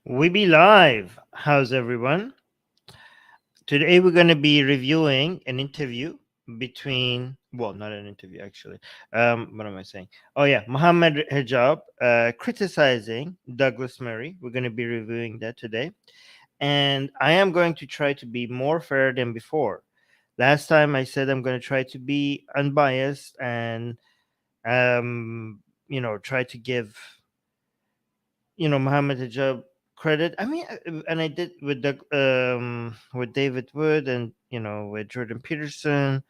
We be live. How's everyone? Today we're going to be reviewing an interview between, well, not an interview actually. What am I saying? Oh yeah, Mohammed Hijab criticizing Douglas Murray. We're going to be reviewing that today, and I am going to try to be more fair than before. Last time I said I'm going to try to be unbiased and try to give Muhammad Hijab credit. I mean, and I did with David Wood and with Jordan Peterson.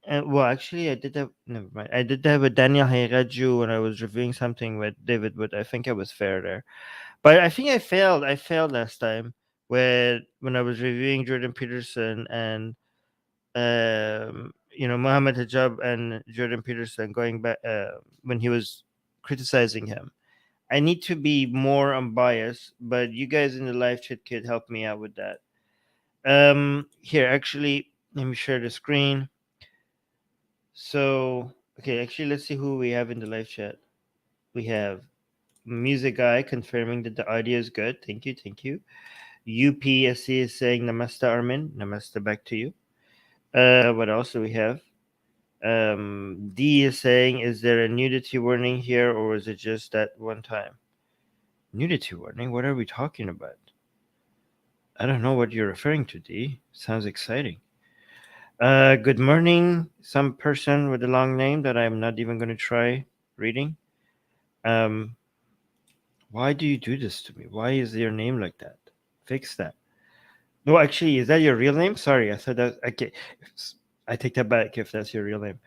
And well, actually, I did that. Never mind. I did that with Daniel Hayraju when I was reviewing something with David Wood. I think I was fair there, but I think I failed. I failed last time when I was reviewing Jordan Peterson and Muhammad Hijab and Jordan Peterson going back when he was criticizing him. I need to be more unbiased, but you guys in the live chat could help me out with that. Here, actually, let me share the screen. So, okay, actually, let's see who we have in the live chat. We have Music Guy confirming that the audio is good. Thank you, thank you. UPSC is saying Namaste, Armin. Namaste back to you. What else do we have? D is saying, is there a nudity warning here, or is it just that one time? Nudity warning? What are we talking about? I don't know what you're referring to, D. Sounds exciting. Good morning, some person with a long name that I'm not even going to try reading. Um, why do you do this to me? Why is your name like that? Fix that. No, actually, is that your real name? Sorry, I thought that. Okay, I take that back if that's your real name.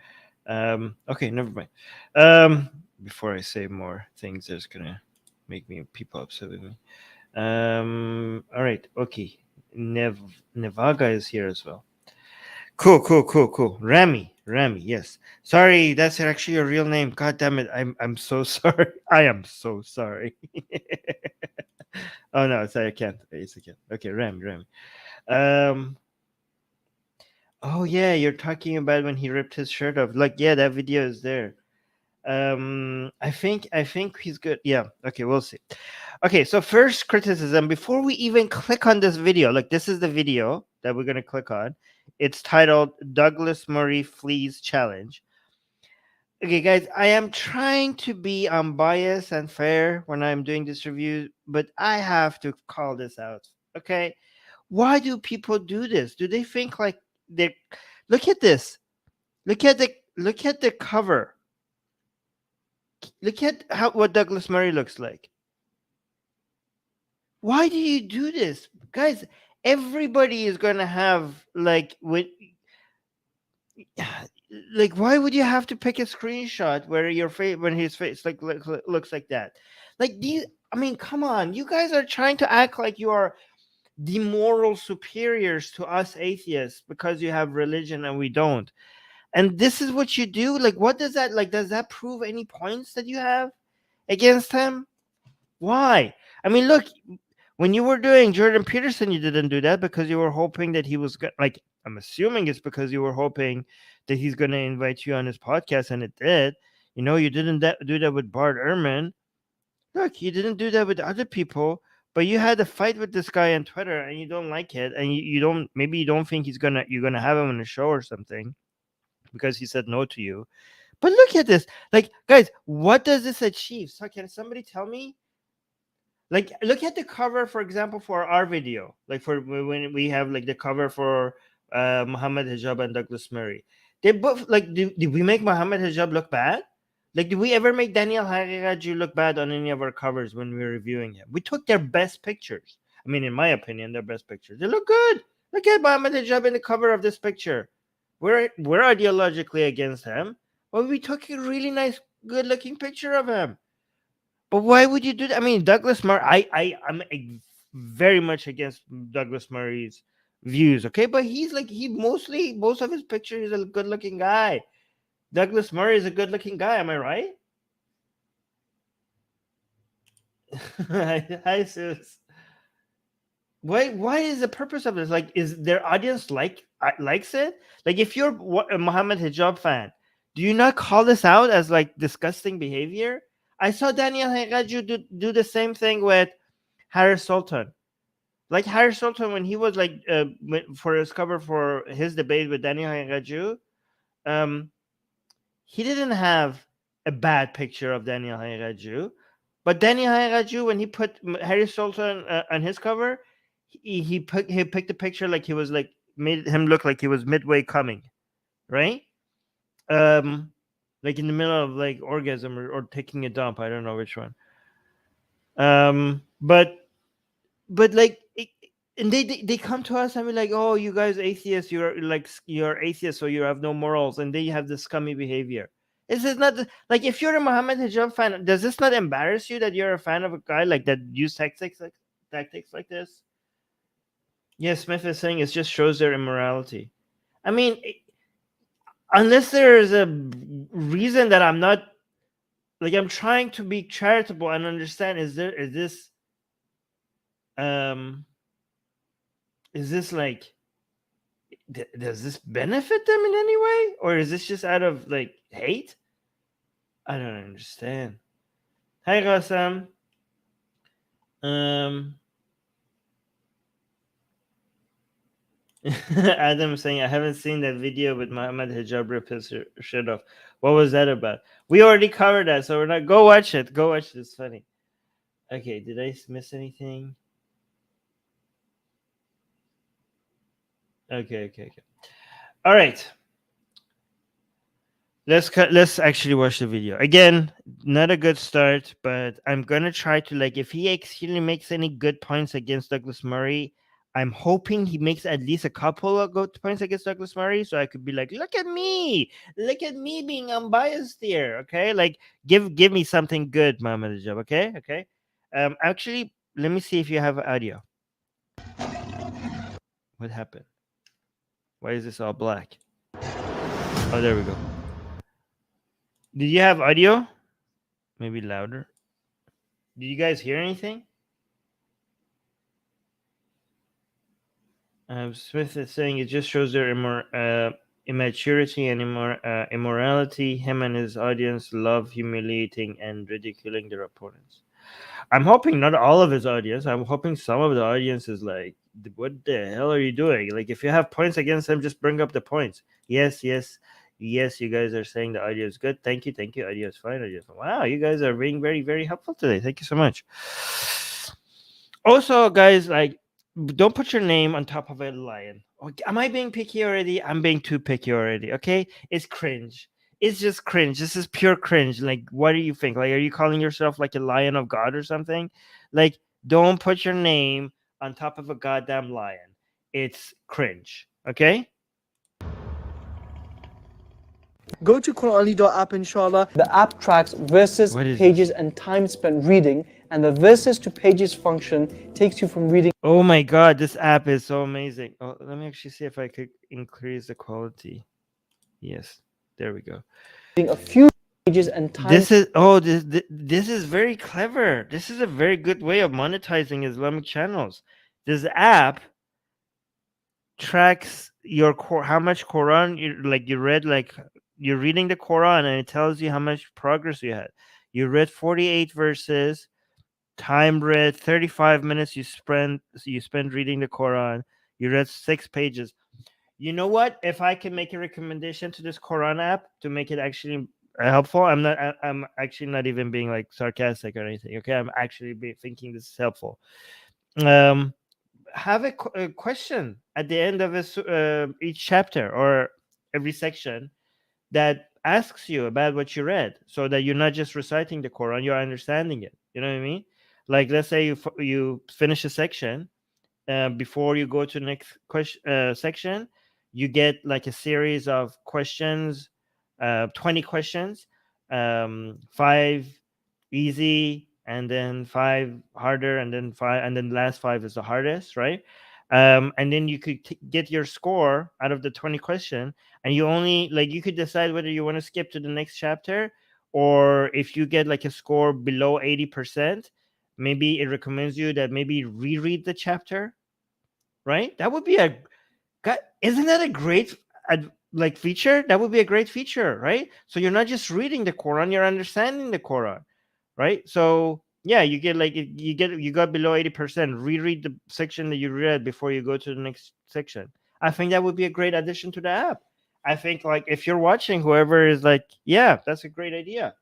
Okay, never mind. Before I say more things that's gonna make me people upset with me. All right, okay. Nevaga is here as well. Cool, cool, cool, cool. Rami, yes. Sorry, that's actually your real name. God damn it. I'm so sorry. I am so sorry. Oh no, sorry, I can't. It's okay. Okay, Rami. Um oh yeah, you're talking about when he ripped his shirt off. Like, yeah, that video is there. I think he's good. Yeah, okay, we'll see. Okay, so first criticism before we even click on this video. Like, this is the video that we're gonna click on. It's titled Douglas Murray Flees Challenge. Okay, guys, I am trying to be unbiased and fair when I'm doing this review, but I have to call this out. Okay, why do people do this? Do they think like they look at this? Look at the cover. Look at how what Douglas Murray looks like. Why do you do this, guys? Everybody is gonna have like with like why would you have to pick a screenshot where your face when his face looks like that? Like these, I mean, come on, you guys are trying to act like you are the moral superiors to us atheists because you have religion and we don't. And this is what you do? Like, what does that like? Does that prove any points that you have against him? Why? I mean, look, when you were doing Jordan Peterson, you didn't do that because you were hoping that he was like. I'm assuming it's because you were hoping that he's going to invite you on his podcast, and it did. You didn't do that with Bart Ehrman. Look, you didn't do that with other people, but you had a fight with this guy on Twitter, and you don't like it, and you don't. Maybe you don't think you're gonna have him on the show or something because he said no to you. But look at this, like, guys, what does this achieve? So can somebody tell me? Like, look at the cover, for example, for our video, like for when we have like the cover for Muhammad Hijab and Douglas Murray. They both like, did we make Muhammad Hijab look bad? Like, did we ever make Daniel Hariraju look bad on any of our covers when we were reviewing him? We took their best pictures. I mean, in my opinion, their best pictures. They look good. Look at Muhammad Hijab in the cover of this picture. We're ideologically against him, but we took a really nice, good looking picture of him. But why would you do that? I mean, Douglas Murray. I'm very much against Douglas Murray's views. Okay, but he's like most of his pictures. He's a good-looking guy. Douglas Murray is a good-looking guy. Am I right? Hi, sis. Why is the purpose of this? Like, is their audience likes it? Like, if you're a Muhammad Hijab fan, do you not call this out as like disgusting behavior? I saw Daniel Hegaju do the same thing with Harris Sultan. Like Harris Sultan, when he was like for his cover for his debate with Daniel Haqiqatjou, um, he didn't have a bad picture of Daniel Haqiqatjou, but Daniel Haqiqatjou, when he put Harris Sultan on his cover, he picked a picture like he was like made him look like he was midway coming, right? Um, like in the middle of like orgasm or taking a dump. I don't know which one. But like and they come to us and be like, oh, you guys atheists, you're atheists, so you have no morals, and they have this scummy behavior. Is it not like, if you're a Mohammed Hijab fan, does this not embarrass you that you're a fan of a guy like that use tactics like this? Yes, Smith is saying it just shows their immorality. I mean, unless there is a reason that I'm not, like, I'm trying to be charitable and understand, is this like, does this benefit them in any way, or is this just out of like hate? I don't understand. Hi Ghassan. Adam saying, I haven't seen that video with Mohammed Hijab rip his shit off. What was that about? We already covered that, so we're not. Go watch it. Go watch it. It's funny. Okay, did I miss anything? Okay. All right. Let's actually watch the video again. Not a good start, but I'm gonna try to, like, if he actually makes any good points against Douglas Murray, I'm hoping he makes at least a couple of good points against Douglas Murray, so I could be like, look at me being unbiased here. Okay, like give me something good, Mohammed Hijab. Okay. Actually, let me see if you have audio. What happened? Why is this all black? Oh, there we go. Did you have audio? Maybe louder. Did you guys hear anything? Smith is saying it just shows their immaturity and immorality. Him and his audience love humiliating and ridiculing their opponents. I'm hoping not all of his audience. I'm hoping some of the audience is like, what the hell are you doing? Like, if you have points against him, just bring up the points. Yes, you guys are saying the audio is good. Thank you. Audio is fine. Wow, you guys are being very, very helpful today. Thank you so much. Also, guys, like, don't put your name on top of a lion. Am I being picky already? I'm being too picky already. Okay, it's cringe. It's just cringe. This is pure cringe. Like, what do you think? Like, are you calling yourself like a lion of God or something? Like, don't put your name on top of a goddamn lion. It's cringe. Okay. Go to Quranly.app, inshallah. The app tracks verses, pages, and time spent reading, and the verses to pages function takes you from reading. Oh my god, this app is so amazing. Oh, let me actually see if I could increase the quality. Yes, there we go. A few pages and time. This is very clever. This is a very good way of monetizing Islamic channels. This app tracks your how much Quran you read, like you're reading the Quran, and it tells you how much progress you had. You read 48 verses, time read 35 minutes, you spend reading the Quran, you read 6 pages. You know what? If I can make a recommendation to this Quran app to make it actually helpful, I'm actually not even being like sarcastic or anything. Okay, I'm actually thinking this is helpful. Have a question at the end of each chapter or every section that asks you about what you read, so that you're not just reciting the Quran, you're understanding it. You know what I mean? Like, let's say you finish a section, before you go to the next section, you get like a series of questions, 20 questions, 5 easy, and then 5 harder, and then 5, and then the last 5 is the hardest, right? And then you could get your score out of the 20 question, and you only, like, you could decide whether you want to skip to the next chapter, or if you get like a score below 80%, maybe it recommends you that maybe reread the chapter, right? That would be isn't that a great like feature? That would be a great feature, right? So you're not just reading the Quran, you're understanding the Quran, right? So Yeah, you get like you got below 80%. Reread the section that you read before you go to the next section. I think that would be a great addition to the app. I think like if you're watching, whoever is like, yeah, that's a great idea.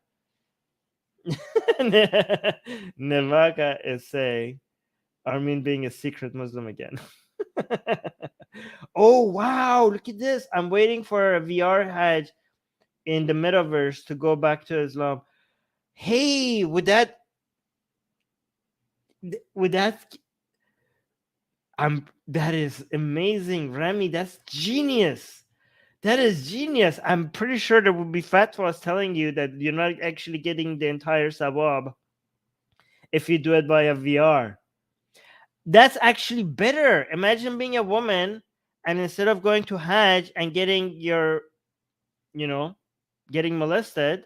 Nevaka is saying Armin being a secret Muslim again. Oh wow, look at this. I'm waiting for a VR Hajj in the metaverse to go back to Islam. Hey, would that that is amazing, Remy. That's genius. That is genius. I'm pretty sure there would be fatwas telling you that you're not actually getting the entire sawab if you do it via VR. That's actually better. Imagine being a woman and instead of going to Hajj and getting your, you know, getting molested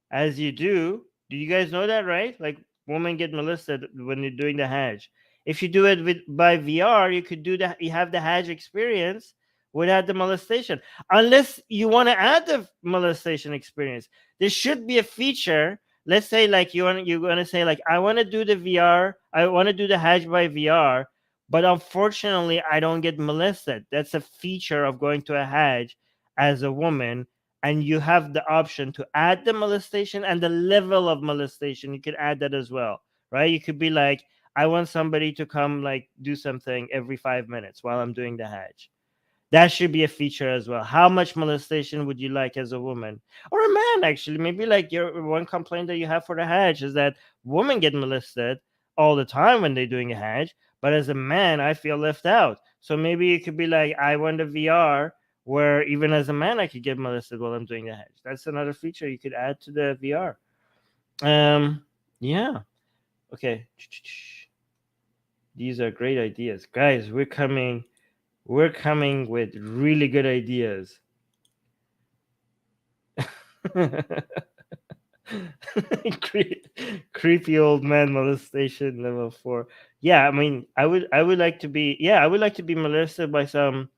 as you do you guys know that, right? Like women get molested when you're doing the Hajj. If you do it by VR, you could do that. You have the Hajj experience without the molestation, unless you want to add the molestation experience. There should be a feature. Let's say like you're gonna say like I want to do the VR. I want to do the Hajj by VR, but unfortunately I don't get molested. That's a feature of going to a Hajj as a woman, and you have the option to add the molestation and the level of molestation. You could add that as well, right? You could be like, I want somebody to come like do something every 5 minutes while I'm doing the Hajj. That should be a feature as well. How much molestation would you like as a woman or a man? Actually, maybe like your one complaint that you have for the Hajj is that women get molested all the time when they're doing a Hajj, but as a man, I feel left out. So maybe it could be like, I want a VR where even as a man, I could get molested while I'm doing the Hajj. That's another feature you could add to the VR. Yeah. Okay. These are great ideas, guys. We're coming with really good ideas. Creepy old man molestation level 4. Yeah, I mean, I would like to be, yeah, I would like to be molested by some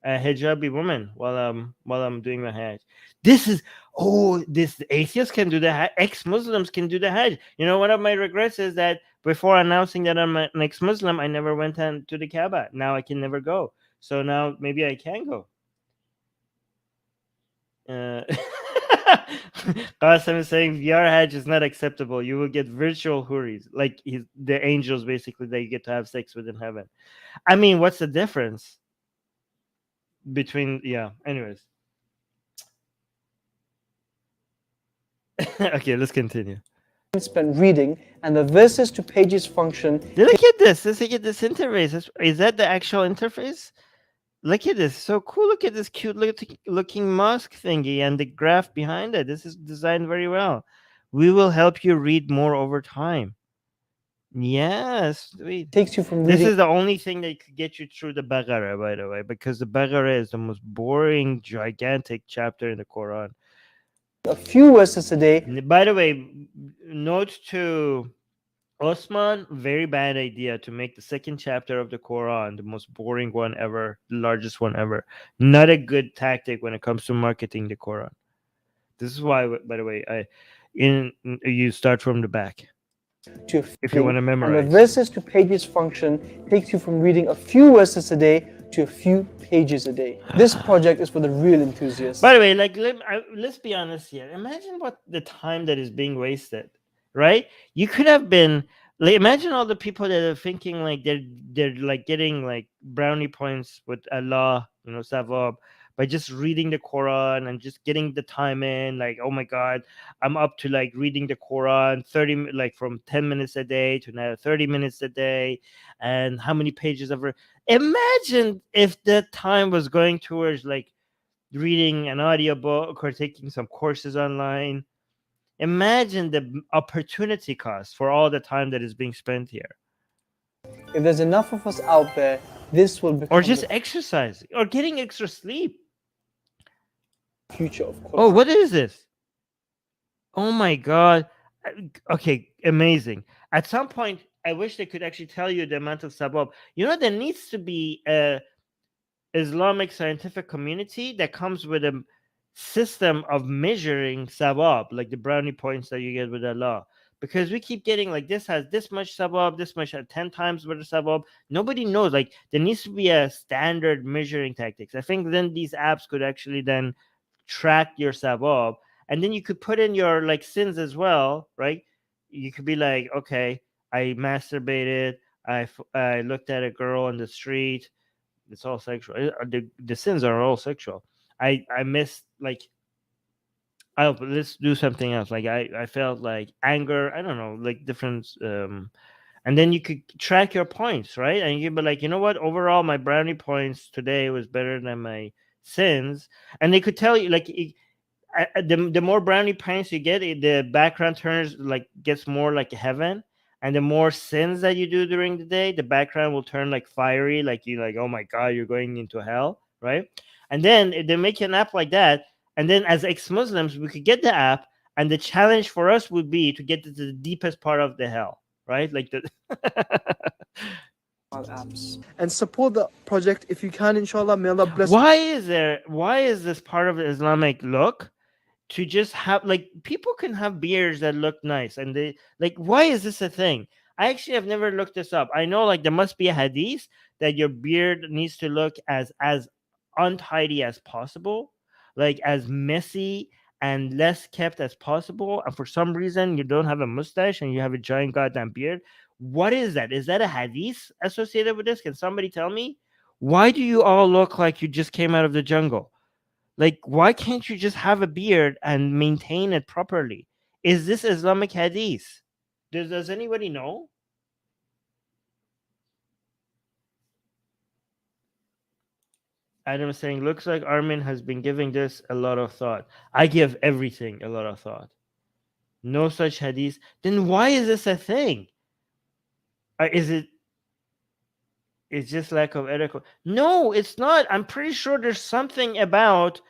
hijabi woman while I'm doing my Hajj. This is this atheists can do the Hajj, ex-Muslims can do the Hajj. You know, one of my regrets is that before announcing that I'm an ex-Muslim, I never went to the Kaaba. Now I can never go. So now maybe I can go. Qasim is saying VR Hajj is not acceptable. You will get virtual huris, like the angels basically that you get to have sex with in heaven. I mean, what's the difference between? Yeah. Anyways. Okay, let's continue. Spent reading, and the verses to pages function. Look at this. Let's look at this interface. Is that the actual interface? Look at this. So cool. Look at this cute looking mosque thingy and the graph behind it. This is designed very well. We will help you read more over time. Yes. Takes you from This reading is the only thing that could get you through the Baqarah, by the way, because the Baqarah is the most boring, gigantic chapter in the Quran. a few verses a day. By the way, note to Osman, very bad idea to make the second chapter of the Quran the most boring one ever, the largest one ever. Not a good tactic when it comes to marketing the Quran. This is why, by the way, you start from the back. If you want to memorize. And the verses to pages function takes you from reading a few verses a day to a few pages a day. This project is for the real enthusiasts. By the way, like let's be honest here. Imagine what the time that is being wasted, right? You could have been like, imagine all the people that are thinking like they're like getting like brownie points with Allah, Savab, by just reading the Quran and just getting the time in. Like, oh my God, I'm up to like reading the Quran 30, like from 10 minutes a day to now 30 minutes a day, and how many pages of. Imagine if that time was going towards like reading an audiobook or taking some courses online. Imagine the opportunity cost for all the time that is being spent here. If there's enough of us out there, this will become, or just exercising or getting extra sleep. Future of Quran. Oh, what is this? Oh my God. Okay, amazing. At some point, I wish they could actually tell you the amount of sabab. There needs to be a Islamic scientific community that comes with a system of measuring sabab, like the brownie points that you get with Allah. because we keep getting like this has this much sawab, this much at 10 times better sawab. Nobody knows. Like there needs to be a standard measuring tactics. I think then these apps could actually then track your sawab, and then you could put in your like sins as well, right? You could be like, okay, I masturbated, I looked at a girl on the street. It's all sexual. The sins are all sexual. I missed like, oh, but let's do something else. Like I felt like anger. I don't know, like different. And then you could track your points, right? And you'd be like, you know what? Overall, my brownie points today was better than my sins. And they could tell you, like, the more brownie points you get, the background turns like gets more like heaven. And the more sins that you do during the day, the background will turn like fiery, like you like, oh my god, you're going into hell, right? And then if they make an app like that, and then as ex-Muslims, we could get the app, and the challenge for us would be to get to the deepest part of the hell, right? Like the apps. And support the project if you can, inshallah. May Allah bless. why is this part of the Islamic look to just have like people can have beards that look nice, and they like, why is this a thing? I actually have never looked this up. I know like there must be a hadith that your beard needs to look as untidy as possible, like as messy and less kept as possible. And for some reason you don't have a mustache and you have a giant goddamn beard. What is that? Is that a hadith associated with this? Can somebody tell me? Why do you all look like you just came out of the jungle? Like, why can't you just have a beard and maintain it properly? Is this Islamic hadith? Does anybody know? Adam is saying, looks like Armin has been giving this a lot of thought. I give everything a lot of thought. No such hadith. Then why is this a thing? It's just lack of etiquette? No, it's not. I'm pretty sure there's something about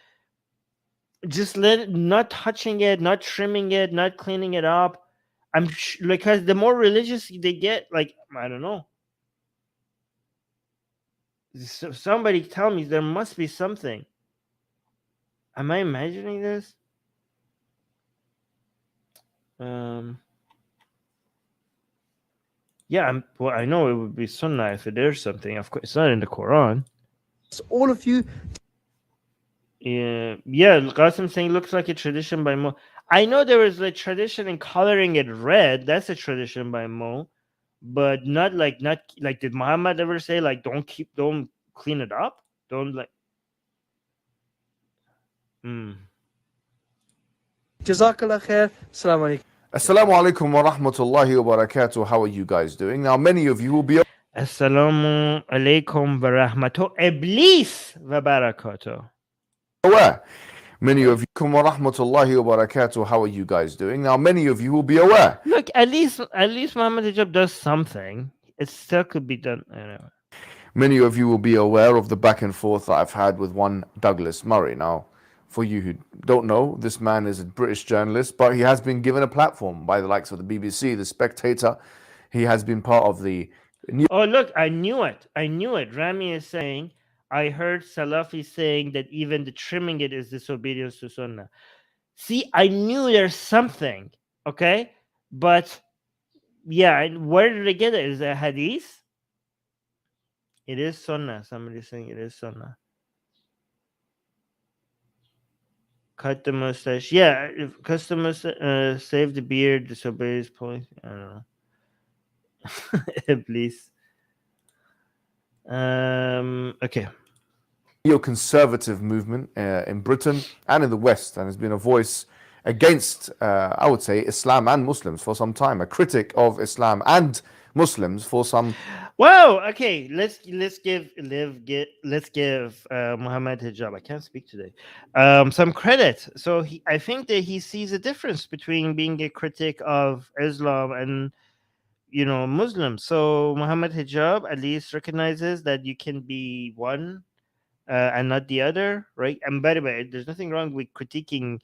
just not touching it, not trimming it, not cleaning it up. Because the more religious they get, like, I don't know. Somebody tell me, there must be something. Am I imagining this? Yeah, well, I know it would be sunnah if there's something. Of course, it's not in the Quran. So all of you. Yeah. Qasim saying looks like a tradition by Mo. I know there was a tradition in coloring it red. That's a tradition by Mo, but not like did Muhammad ever say like don't clean it up? Don't like. Jazakallah khair. Assalamu alaikum. Assalamu alaikum wa rahmatullahi wa barakatuh. How are you guys doing? Now, many of you will be Assalamu alaikum wa rahmatullahi iblis wa barakatuh. aware. Many of you wa rahmatullahi wa barakatuh. How are you guys doing? Now, many of you will be aware. Look, at least Muhammad Hijab does something. It still could be done. Anyway. Many of you will be aware of the back and forth that I've had with one Douglas Murray. Now, for you who don't know, this man is a British journalist, but he has been given a platform by the likes of the BBC, the Spectator. He has been part of the... Oh, look, I knew it. Rami is saying, I heard Salafi saying that even the trimming it is disobedience to Sunnah. See, I knew there's something, okay? But, yeah, where did I get it? Is it a hadith? It is Sunnah. Somebody's saying it is Sunnah. Cut the mustache. Yeah, if cut the mustache, save the beard, disobey his point. I don't know. Please. Okay. Neoconservative movement in Britain and in the West, and has been a voice against, I would say, Islam and Muslims for some time. A critic of Islam and Muslims for some. Wow. Okay. Let's give Mohammed Hijab. I can't speak today. Some credit. So I think that he sees a difference between being a critic of Islam and Muslims. So Mohammed Hijab at least recognizes that you can be one and not the other, right? And by the way, there's nothing wrong with critiquing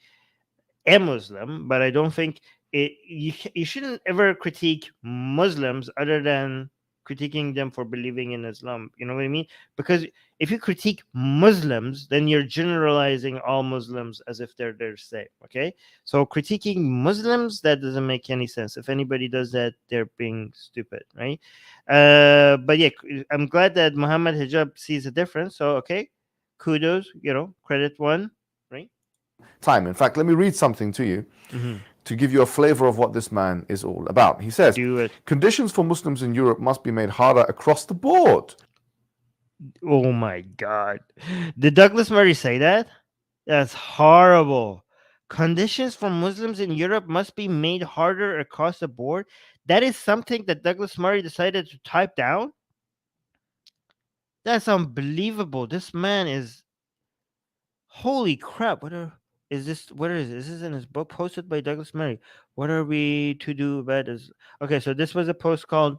a Muslim, but I don't think you shouldn't ever critique Muslims other than critiquing them for believing in Islam. You know what I mean? Because if you critique Muslims, then you're generalizing all Muslims as if they're same. Okay, so critiquing Muslims, that doesn't make any sense. If anybody does that, they're being stupid, right? But yeah, I'm glad that Muhammad Hijab sees a difference. So okay, kudos, credit one, right? time. In fact, let me read something to you to give you a flavor of what this man is all about. He says, Do it. conditions for Muslims in Europe must be made harder across the board. Oh my God. Did Douglas Murray say that? That's horrible. Conditions for Muslims in Europe must be made harder across the board. That is something that Douglas Murray decided to type down? That's unbelievable. This man is, holy crap. Is this? What is this? This is in his book posted by Douglas Murray. What are we to do about this? Okay, so this was a post called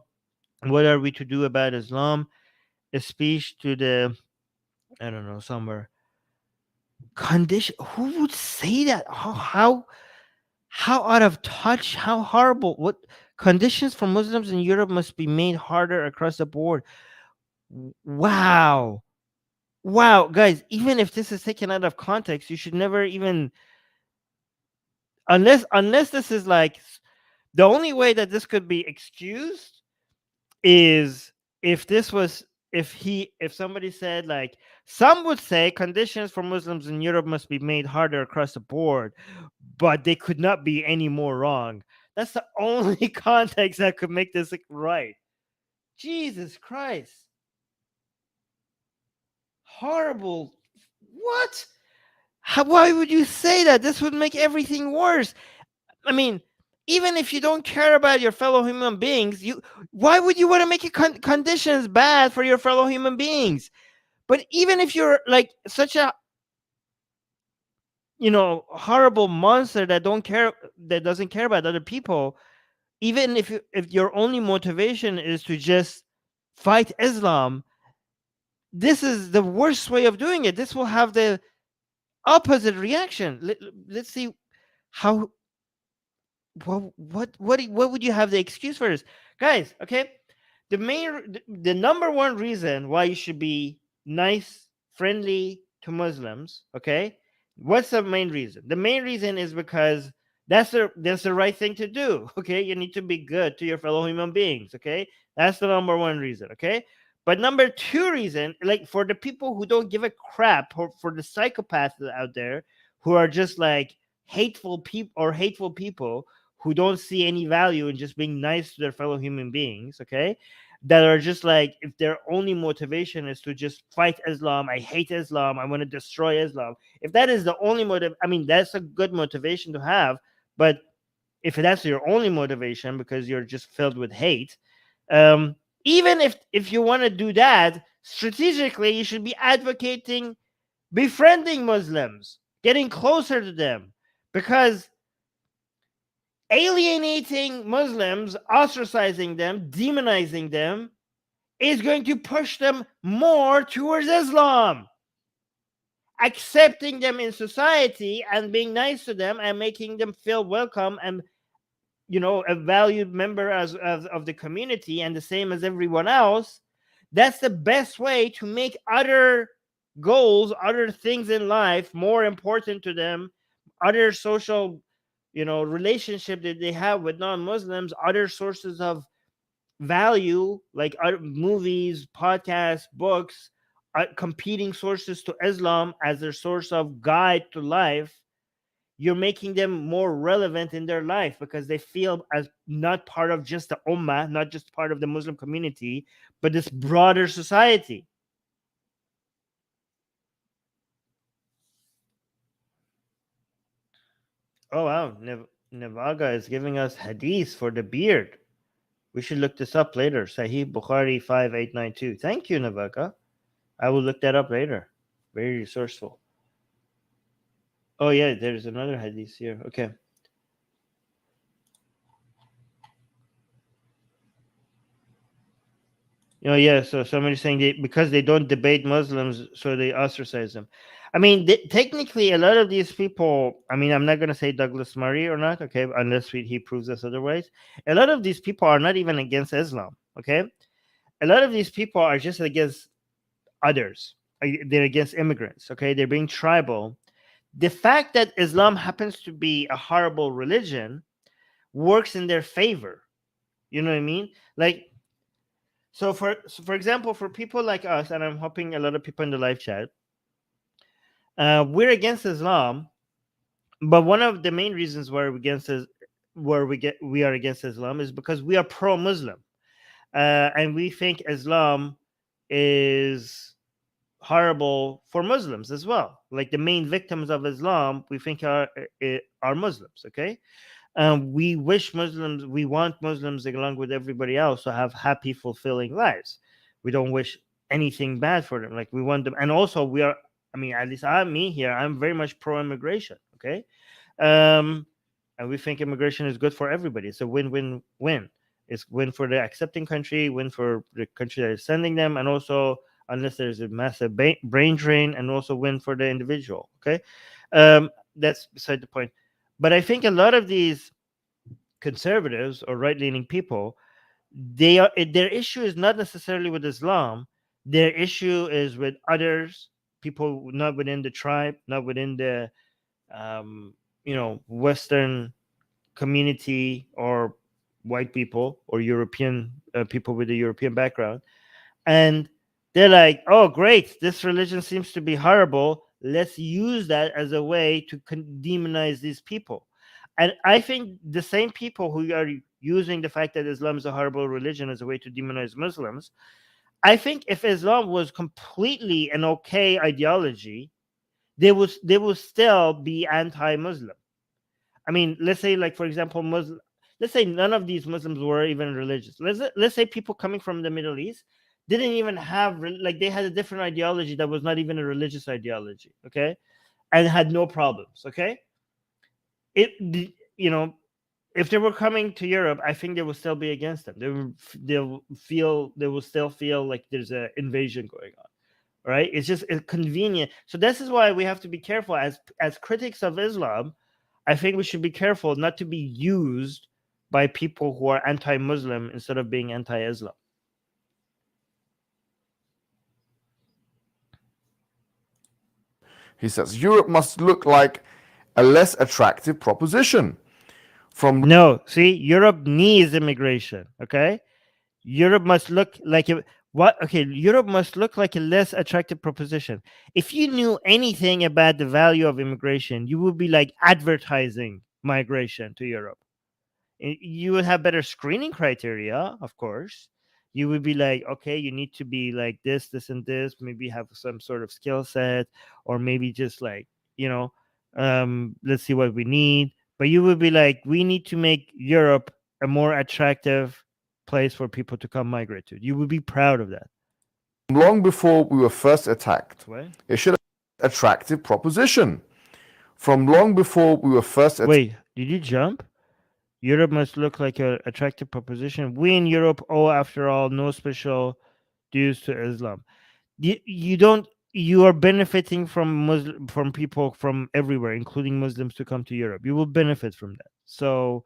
"What Are We to Do About Islam?" A speech to the, I don't know, somewhere. Condition. Who would say that? How out of touch? How horrible? What conditions for Muslims in Europe must be made harder across the board? Wow. Wow, guys, even if this is taken out of context, you should never even, unless this is like, the only way that this could be excused is if this was, if somebody said, like, some would say conditions for Muslims in Europe must be made harder across the board, but they could not be any more wrong. That's the only context that could make this right. Jesus Christ. Horrible. What? Why would you say that? This would make everything worse. I mean, even if you don't care about your fellow human beings, why would you want to make your conditions bad for your fellow human beings? But even if you're like such a horrible monster that doesn't care about other people, even if your only motivation is to just fight Islam, this is the worst way of doing it. This will have the opposite reaction. Let's see how. What would you have the excuse for this, guys? Okay, the number one reason why you should be nice, friendly to Muslims. Okay, what's the main reason? The main reason is because that's the right thing to do. Okay, you need to be good to your fellow human beings. Okay, that's the number one reason. Okay, but number two reason, like for the people who don't give a crap, or for the psychopaths out there who are just like hateful people who don't see any value in just being nice to their fellow human beings, okay? That are just like, if their only motivation is to just fight Islam, I hate Islam, I want to destroy Islam. If that is the only motive, I mean, that's a good motivation to have. But if that's your only motivation because you're just filled with hate, even if you want to do that, strategically, you should be advocating befriending Muslims, getting closer to them, because alienating Muslims, ostracizing them, demonizing them is going to push them more towards Islam. Accepting them in society and being nice to them and making them feel welcome and a valued member of the community and the same as everyone else, that's the best way to make other goals, other things in life more important to them, other social relationship that they have with non-Muslims, other sources of value like other movies, podcasts, books, competing sources to Islam as their source of guide to life. You're making them more relevant in their life because they feel as not part of just the ummah, not just part of the Muslim community, but this broader society. Oh wow, Nevaga is giving us hadith for the beard. We should look this up later. Sahih Bukhari 5892. Thank you, Nevaga. I will look that up later. Very resourceful. Oh yeah, there's another hadith here. Okay. Yeah, so somebody's saying because they don't debate Muslims, so they ostracize them. I mean, technically, a lot of these people, I mean, I'm not going to say Douglas Murray or not, okay, unless he proves us otherwise. A lot of these people are not even against Islam, okay? a lot of these people are just against others. They're against immigrants. Okay, they're being tribal. The fact that Islam happens to be a horrible religion works in their favor. You know what I mean? Like, so for example, for people like us, and I'm hoping a lot of people in the live chat, we're against Islam, but one of the main reasons why we're against is where we are against Islam is because we are pro-Muslim, and we think Islam is horrible for Muslims as well. Like the main victims of Islam, we think are Muslims. Okay, we want Muslims along with everybody else to have happy, fulfilling lives. We don't wish anything bad for them. Like we want them, and also we are. I mean, at least me here, I'm very much pro-immigration. Okay, and we think immigration is good for everybody. It's a win-win-win. It's win for the accepting country, win for the country that is sending them, and also unless there's a massive brain drain, and also win for the individual. Okay, that's beside the point. But I think a lot of these conservatives or right-leaning people, their issue is not necessarily with Islam. Their issue is with others, people not within the tribe, not within the Western community, or white people, or European people with a European background, and they're like, "Oh, great! This religion seems to be horrible. Let's use that as a way to demonize these people." And I think the same people who are using the fact that Islam is a horrible religion as a way to demonize Muslims, I think if Islam was completely an okay ideology, they will still be anti-Muslim. I mean, let's say, like, for example, let's say none of these Muslims were even religious. Let's say people coming from the Middle East didn't even have, like, they had a different ideology that was not even a religious ideology, okay, and had no problems, okay. If they were coming to Europe, I think they will still be against them. They will still feel like there's an invasion going on, right? It's just convenient. So this is why we have to be careful as critics of Islam. I think we should be careful not to be used by people who are anti-Muslim instead of being anti-Islam. He says Europe must look like a less attractive proposition. No, see, Europe needs immigration. Okay, Europe must look like Europe must look like a less attractive proposition. If you knew anything about the value of immigration, you would be like advertising migration to Europe. You would have better screening criteria, of course. You would be like, okay, you need to be like this, and this, maybe have some sort of skill set, or maybe just like, let's see what we need. But you would be like, we need to make Europe a more attractive place for people to come migrate to. You would be proud of that. Long before we were first attacked, What? it should have been an attractive proposition. From long before we were first attacked. Wait, did you jump? Europe must look like an attractive proposition. We in Europe owe, after all, no special dues to Islam. You don't. You are benefiting from people from everywhere, including Muslims, to come to Europe. You will benefit from that. So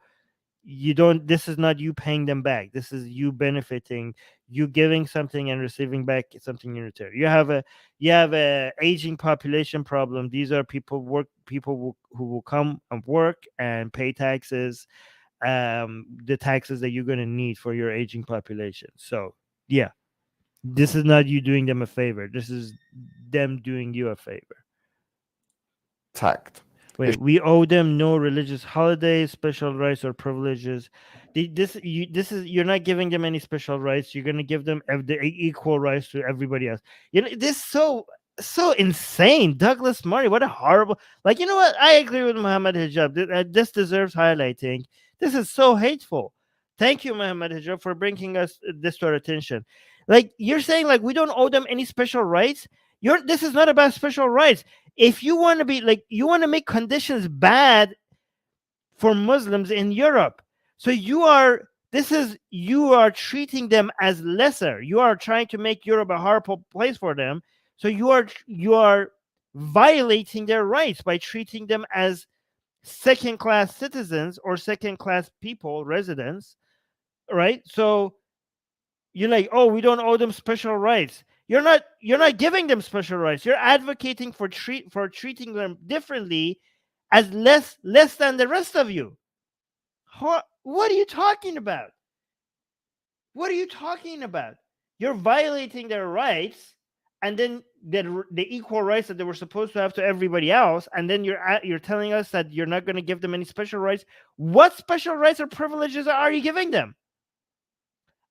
you don't. This is not you paying them back. This is you benefiting. You giving something and receiving back something in return. You have a aging population problem. These are people who will come and work and pay taxes. The taxes that you're going to need for your aging population. So yeah, this is not you doing them a favor. This is them doing you a favor. Attacked. Wait, we owe them no religious holidays, special rights, or privileges. You're not giving them any special rights. You're going to give them the equal rights to everybody else. This is so insane. Douglas Murray, what a horrible. Like, you know what? I agree with Mohammed Hijab. This deserves highlighting. This is so hateful. Thank you, Mohammed Hijab, for bringing us this to our attention. Like, you're saying, like, we don't owe them any special rights. This is not about special rights. If you want to be like, you want to make conditions bad for Muslims in Europe, so you are treating them as lesser. You are trying to make Europe a horrible place for them. So you are violating their rights by treating them as second-class citizens or second-class people, residents, right? So you're like, oh, we don't owe them special rights. You're not giving them special rights. You're advocating for treating them differently, as less than the rest of you. What are you talking about? What are you talking about? You're violating their rights, and then the equal rights that they were supposed to have to everybody else, and then you're telling us that you're not going to give them any special rights. What special rights or privileges are you giving them?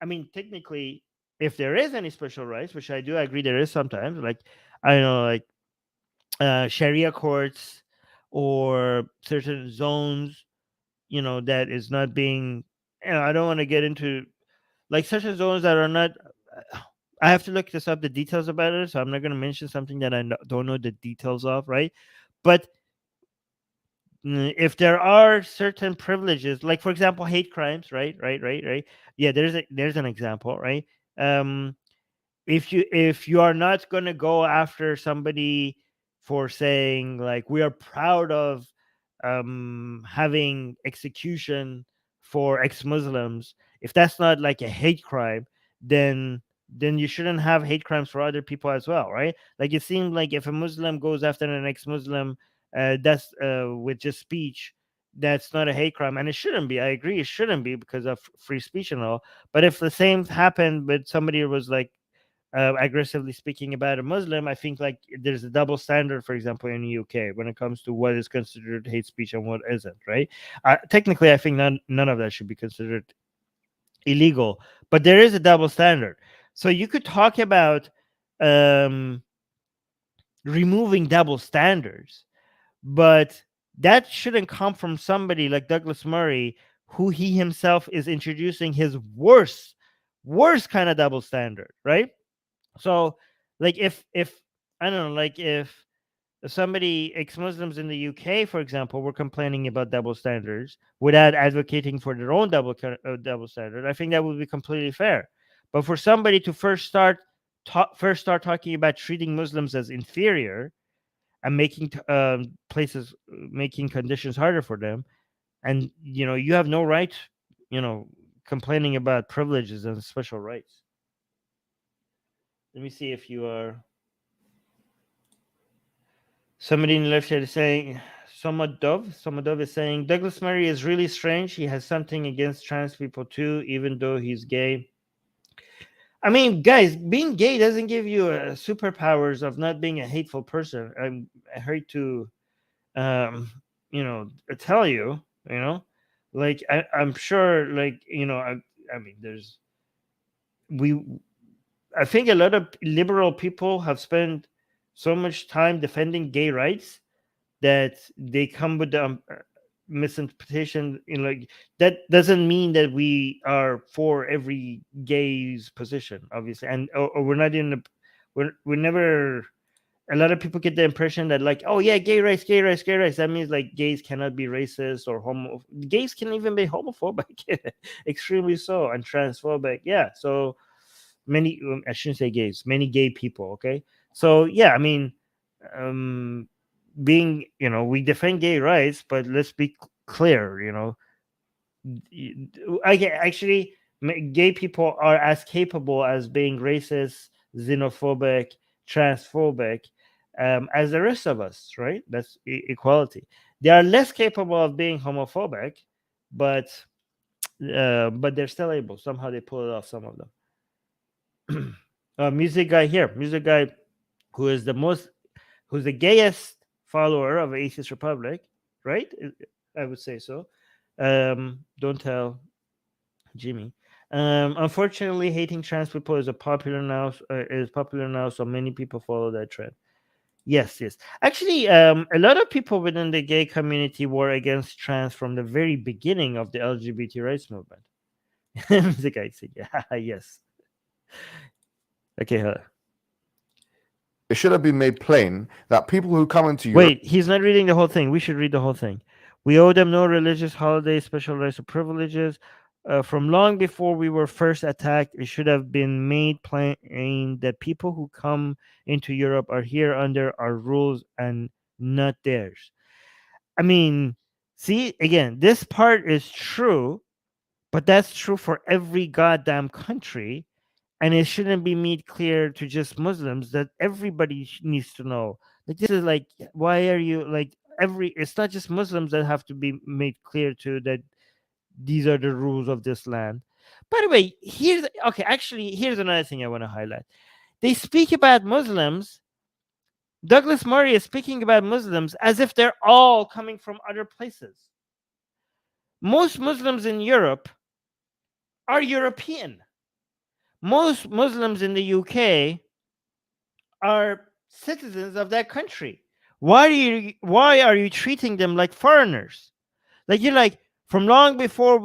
I mean, technically, if there is any special rights, which I do agree there is sometimes, like I don't know, like Sharia courts or certain zones, that is not being. I don't want to get into like certain zones that are not. I have to look this up, the details about it, so I'm not going to mention something that I don't know the details of, right? But if there are certain privileges, like for example, hate crimes, right, yeah, there's an example, right? um if you are not going to go after somebody for saying like we are proud of having execution for ex-Muslims, if that's not like a hate crime, then you shouldn't have hate crimes for other people as well, right? Like it seems like if a Muslim goes after an ex-Muslim, that's with just speech, that's not a hate crime, and it shouldn't be. I agree, it shouldn't be because of free speech and all. But if the same happened with somebody who was like aggressively speaking about a Muslim, I think like there's a double standard, for example, in the UK when it comes to what is considered hate speech and what isn't, right? Technically, I think none of that should be considered illegal, but there is a double standard. So you could talk about um, removing double standards, but that shouldn't come from somebody like Douglas Murray, who he himself is introducing his worst kind of double standard, right? So, like if I don't know, like if somebody ex-Muslims in the UK, for example, were complaining about double standards without advocating for their own double standard, I think that would be completely fair. But for somebody to first start talking about treating Muslims as inferior and making places making conditions harder for them, and you have no right, you know, complaining about privileges and special rights. Let me see if you are. Somebody in the left chat is saying, Somadov is saying, Douglas Murray is really strange. He has something against trans people too, even though he's gay. I mean, guys, being gay doesn't give you superpowers of not being a hateful person. I hate to, tell you, like I'm sure, like I mean, we I think a lot of liberal people have spent so much time defending gay rights that they come with the misinterpretation. Like that doesn't mean that we are for every gay's position, obviously, and or we're not in the we're never. A lot of people get the impression that like, oh yeah, gay rights, gay rights, gay rights. That means like gays cannot be racist or homo. Gays can even be homophobic, extremely so, and transphobic. Yeah, so many. I shouldn't say gays. Many gay people. Okay, so yeah, I mean, um, being we defend gay rights, but let's be clear. Actually, gay people are as capable as being racist, xenophobic, transphobic as the rest of us, right? That's equality. They are less capable of being homophobic, but they're still able. Somehow they pull it off. Some of them. Music guy here, music guy, who is who's the gayest follower of Atheist Republic, right? I would say so. Don't tell Jimmy. Unfortunately, hating trans people is popular now, so many people follow that trend. Yes, yes. Actually, a lot of people within the gay community were against trans from the very beginning of the LGBT rights movement. The guy said, "Yeah, yes." Okay, It should have been made plain that people who come into Europe. wait. He's not reading the whole thing. We should read the whole thing. We owe them no religious holidays, special rights, or privileges. From long before we were first attacked, it should have been made plain that people who come into Europe are here under our rules and not theirs. I mean, see, again, this part is true, but that's true for every goddamn country. and it shouldn't be made clear to just Muslims, that everybody needs to know. Like, this is like, why are you like it's not just Muslims that have to be made clear to that these are the rules of this land. By the way, here's another thing I want to highlight. They speak about Muslims. Douglas Murray is speaking about Muslims as if they're all coming from other places. Most Muslims in Europe are European. Most Muslims in the UK are citizens of that country. Why are you treating them like foreigners? Like, you're like, from long before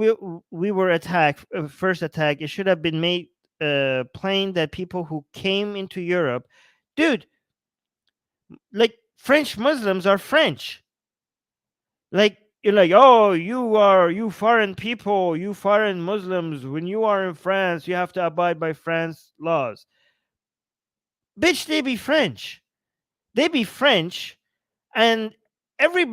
we were attacked, first attack, it should have been made plain that people who came into Europe, dude, like, French Muslims are French. Like, you're like, oh, you foreign people, you foreign Muslims, when you are in France, you have to abide by France laws. Bitch, they be French. They be French, and every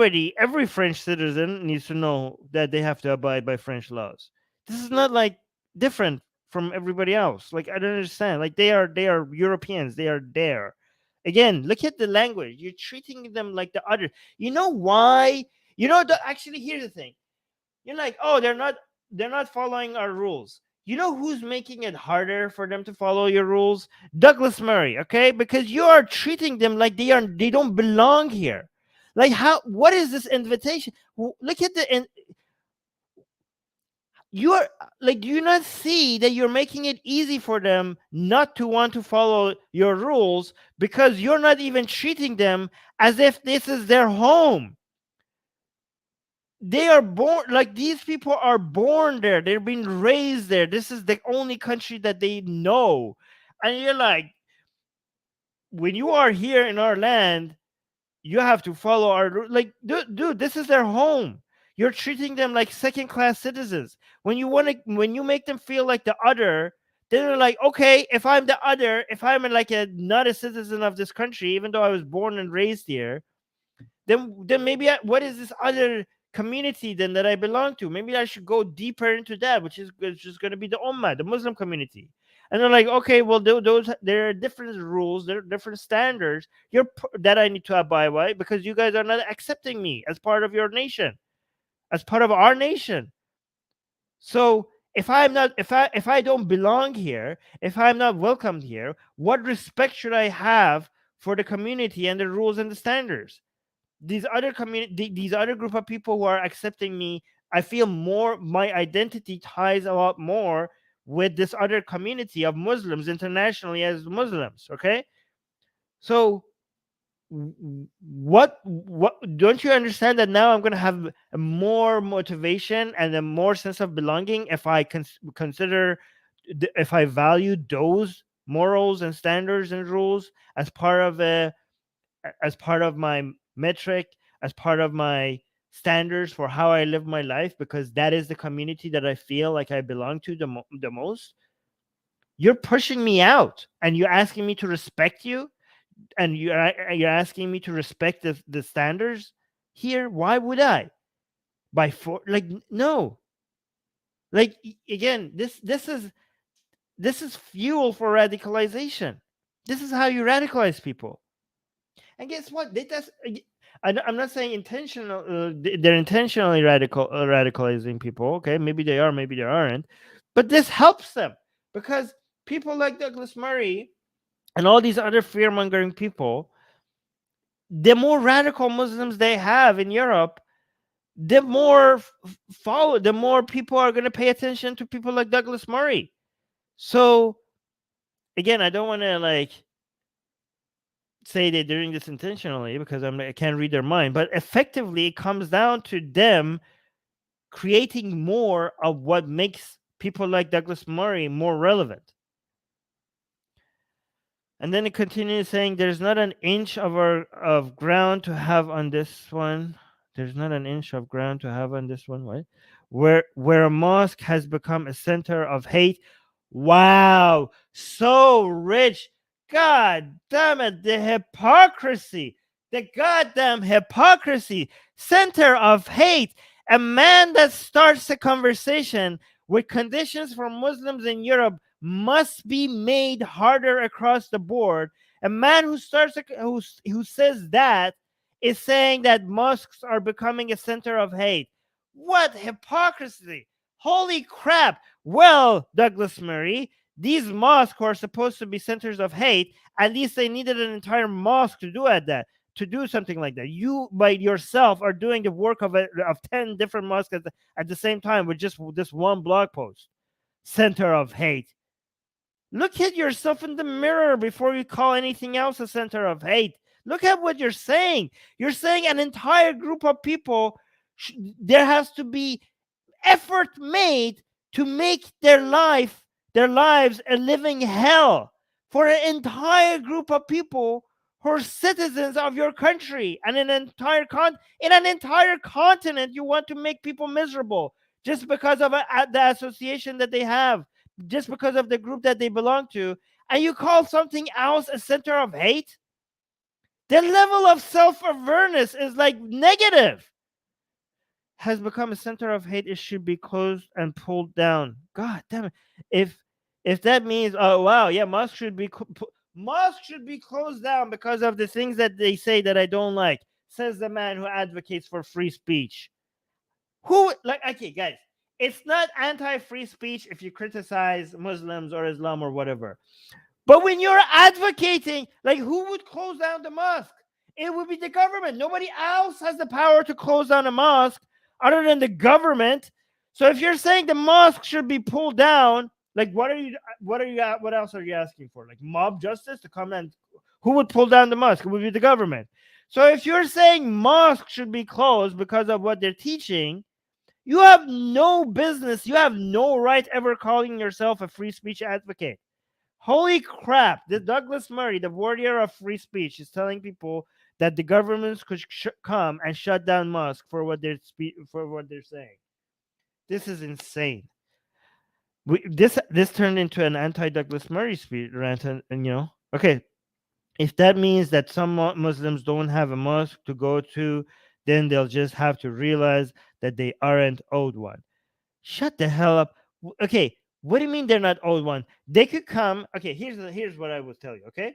French citizen needs to know that they have to abide by French laws. This is not like different from everybody else. Like, I don't understand. Like, they are Europeans. They are there. Again, look at the language. You're treating them like the other. You know why? Actually, here's the thing. You're like, oh, they're not following our rules. You know who's making it harder for them to follow your rules? Douglas Murray, okay? Because you are treating them like they don't belong here. Like, what is this invitation? Look at you are like, do you not see that you're making it easy for them not to want to follow your rules, because you're not even treating them as if this is their home? They are born, like, these people are born there, they're being raised there, this is the only country that they know. And you're like, when you are here in our land, you have to follow our, like, dude, this is their home. You're treating them like second class citizens. When you make them feel like the other, then they're like, okay, if I'm the other, if I'm like not a citizen of this country, even though I was born and raised here, then maybe what is this other community then that I belong to? Maybe I should go deeper into that, which is just going to be the Ummah, the Muslim community. And they're like, okay, well, those there are different rules, there are different standards that I need to abide by, because you guys are not accepting me as part of your nation, as part of our nation. So if I don't belong here, if I'm not welcomed here, what respect should I have for the community and the rules and the standards? These other these other group of people who are accepting me, I feel more my identity ties a lot more with this other community of Muslims internationally as Muslims. Okay, so what don't you understand that now I'm going to have a more motivation and a more sense of belonging if I consider, if I value those morals and standards and rules as part of my metric, as part of my standards for how I live my life, because that is the community that I feel like I belong to the most. You're pushing me out, and you're asking me to respect you, and you're asking me to respect the standards here. Why would I? Like, no. Like, again, this is fuel for radicalization. This is how you radicalize people. And guess what? I'm not saying intentional. They're intentionally radicalizing people. Okay, maybe they are, maybe they aren't. But this helps them, because people like Douglas Murray and all these other fear-mongering people, the more radical Muslims they have in Europe, the more the more people are going to pay attention to people like Douglas Murray. So, again, I don't want to like say they're doing this intentionally, because I can't read their mind, but effectively it comes down to them creating more of what makes people like Douglas Murray more relevant. And then it continues saying, there's not an inch of ground to have on this one. There's not an inch of ground to have on this one. What? Where a mosque has become a center of hate. Wow, so rich. God damn it, the hypocrisy. The goddamn hypocrisy. Center of hate. A man that starts a conversation with conditions for Muslims in Europe must be made harder across the board. A man who who says that is saying that mosques are becoming a center of hate. What hypocrisy! Holy crap! Well, Douglas Murray, these mosques are supposed to be centers of hate. At least they needed an entire mosque to do something like that. You by yourself are doing the work of 10 different mosques at the same time with just this one blog post. Center of hate. Look at yourself in the mirror before you call anything else a center of hate. Look at what you're saying. You're saying an entire group of people, there has to be effort made to make their lives a living hell for an entire group of people who are citizens of your country and in an entire continent. You want to make people miserable just because of the association that they have, just because of the group that they belong to, and you call something else a center of hate? The level of self-awareness is like negative. Has become a center of hate. It should be closed and pulled down. God damn it! If that means, oh wow, yeah, mosques should be closed down because of the things that they say that I don't like, says the man who advocates for free speech. Who, like, okay, guys, it's not anti-free speech if you criticize Muslims or Islam or whatever. But when you're advocating, like, who would close down the mosque? It would be the government. Nobody else has the power to close down a mosque other than the government. So if you're saying the mosque should be pulled down, like, what else are you asking for? Like mob justice to come and who would pull down the mosque? It would be the government. So if you're saying mosques should be closed because of what they're teaching, you have no business, you have no right ever calling yourself a free speech advocate. Holy crap, the Douglas Murray, the warrior of free speech, is telling people that the governments could come and shut down mosques for what they're saying. This is insane. This turned into an anti-Douglas Murray speech rant, and okay, if that means that some Muslims don't have a mosque to go to, then they'll just have to realize that they aren't owed one. Shut the hell up. Okay, what do you mean they're not owed one? They could come. Okay, here's what I will tell you. Okay,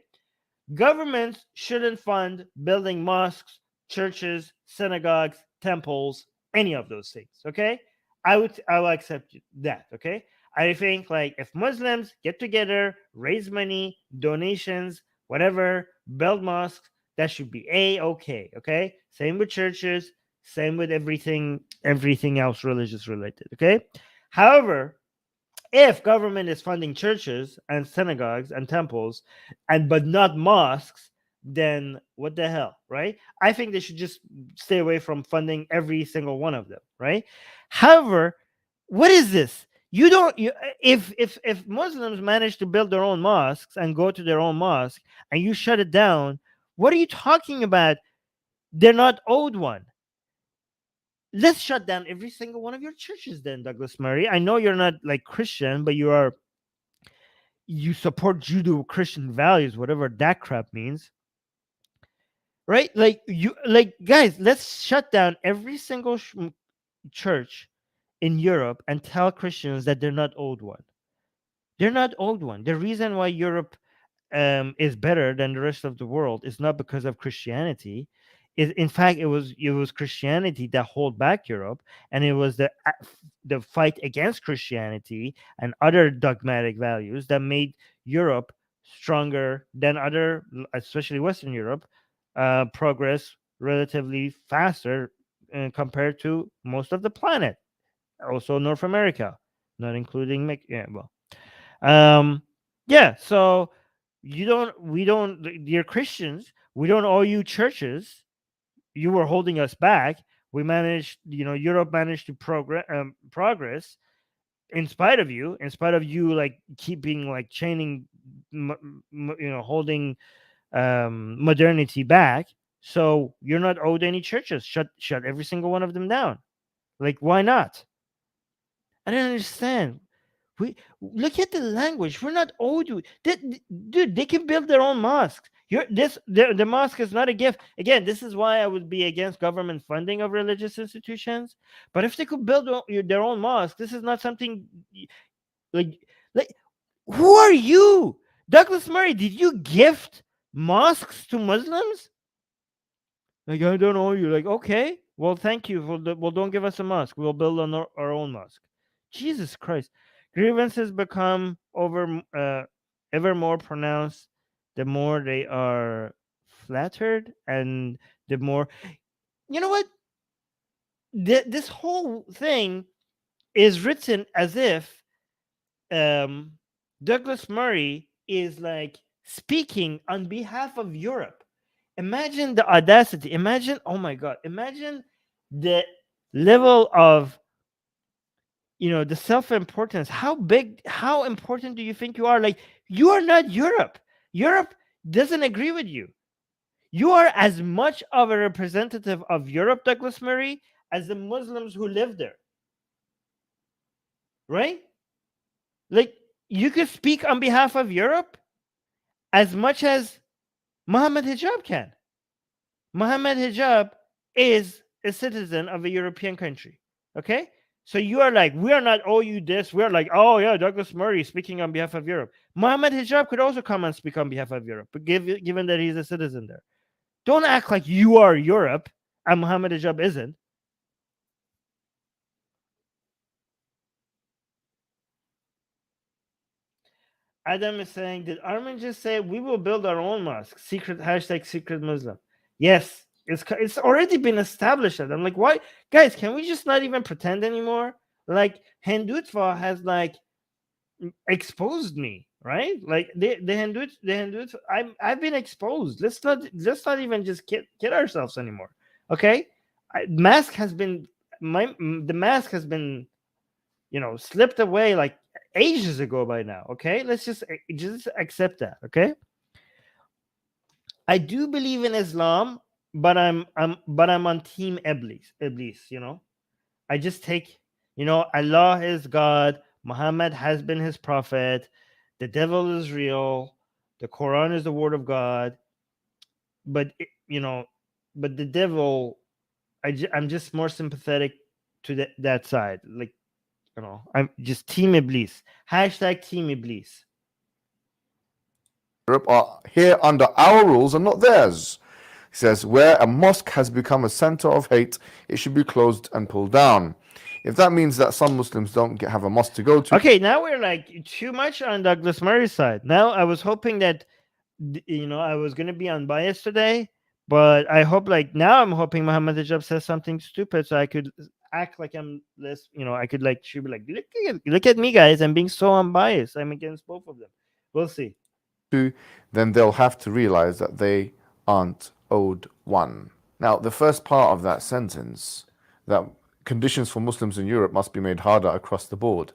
governments shouldn't fund building mosques, churches, synagogues, temples, any of those things. Okay, I will accept that. Okay, I think, like, if Muslims get together, raise money, donations, whatever, build mosques, that should be okay. Okay, same with churches, same with everything else religious related. Okay, however, if government is funding churches and synagogues and temples but not mosques, then what the hell, right? I think they should just stay away from funding every single one of them, right? However, what is this? If Muslims manage to build their own mosques and go to their own mosque and you shut it down, what are you talking about? They're not owed one. Let's shut down every single one of your churches then, Douglas Murray. I know you're not like Christian, but you support Judeo-Christian values, whatever that crap means. Right? Guys, let's shut down every single church in Europe and tell Christians that they're not owed one. They're not owed one. The reason why Europe is better than the rest of the world is not because of Christianity. In fact, it was Christianity that held back Europe, and it was the fight against Christianity and other dogmatic values that made Europe stronger than other, especially Western Europe, progress relatively faster compared to most of the planet. Also, North America, not including So dear Christians, we don't owe you churches. You were holding us back. We managed, Europe managed to progress in spite of you, like keeping, like, chaining, holding modernity back. So you're not owed any churches. Shut every single one of them down. Like, why not? I don't understand. We look at the language. We're not owed you. Dude, they can build their own mosques. The mosque is not a gift. Again, this is why I would be against government funding of religious institutions. But if they could build their own mosque, this is not something like Who are you? Douglas Murray, did you gift mosques to Muslims? Like, I don't know you. Like, okay, well, thank you. Well, don't give us a mosque. We'll build our own mosque. Jesus Christ. Grievances become ever more pronounced the more they are flattered, and the more. You know what? This whole thing is written as if um, Douglas Murray is like speaking on behalf of Europe. Imagine the audacity. Imagine, oh my God, imagine the level of, the self-importance. How important do you think you are? Like, you are not Europe. Europe doesn't agree with you. You are as much of a representative of Europe, Douglas Murray, as the Muslims who live there. Right? Like, you could speak on behalf of Europe as much as Mohammed Hijab can. Mohammed Hijab is a citizen of a European country. Okay? So you are like, we are not, oh, you this. We're like, oh, yeah, Douglas Murray speaking on behalf of Europe. Mohammed Hijab could also come and speak on behalf of Europe, but given that he's a citizen there. Don't act like you are Europe and Mohammed Hijab isn't. Adam is saying, did Armin just say we will build our own mosque? Secret Muslim. Yes, it's already been established. I'm like, why, guys? Can we just not even pretend anymore? Like, Hindutva has like exposed me, right? Like the Hindutva, I've been exposed. Let's not even just kid ourselves anymore. Okay, the mask has been slipped away like ages ago by now. Okay, let's just accept that. Okay, I do believe in Islam, but I'm on team Iblis. I just take, Allah is God, Muhammad has been his prophet, the devil is real, the Quran is the word of God, but but the devil, I'm just more sympathetic to that side. Like, I'm just team Iblis. #team Iblis. Europe are here under our rules and not theirs. He says, where a mosque has become a center of hate, it should be closed and pulled down. If that means that some Muslims don't have a mosque to go to. Okay, now we're like too much on Douglas Murray's side. Now I was hoping that, I was going to be unbiased today, but I hope, like, now I'm hoping Mohammed Hijab says something stupid so I could act like I'm less, I could like, should be like, look at me, guys. I'm being so unbiased. I'm against both of them. We'll see. Then they'll have to realize that they aren't owed one. Now, the first part of that sentence, that conditions for Muslims in Europe must be made harder across the board,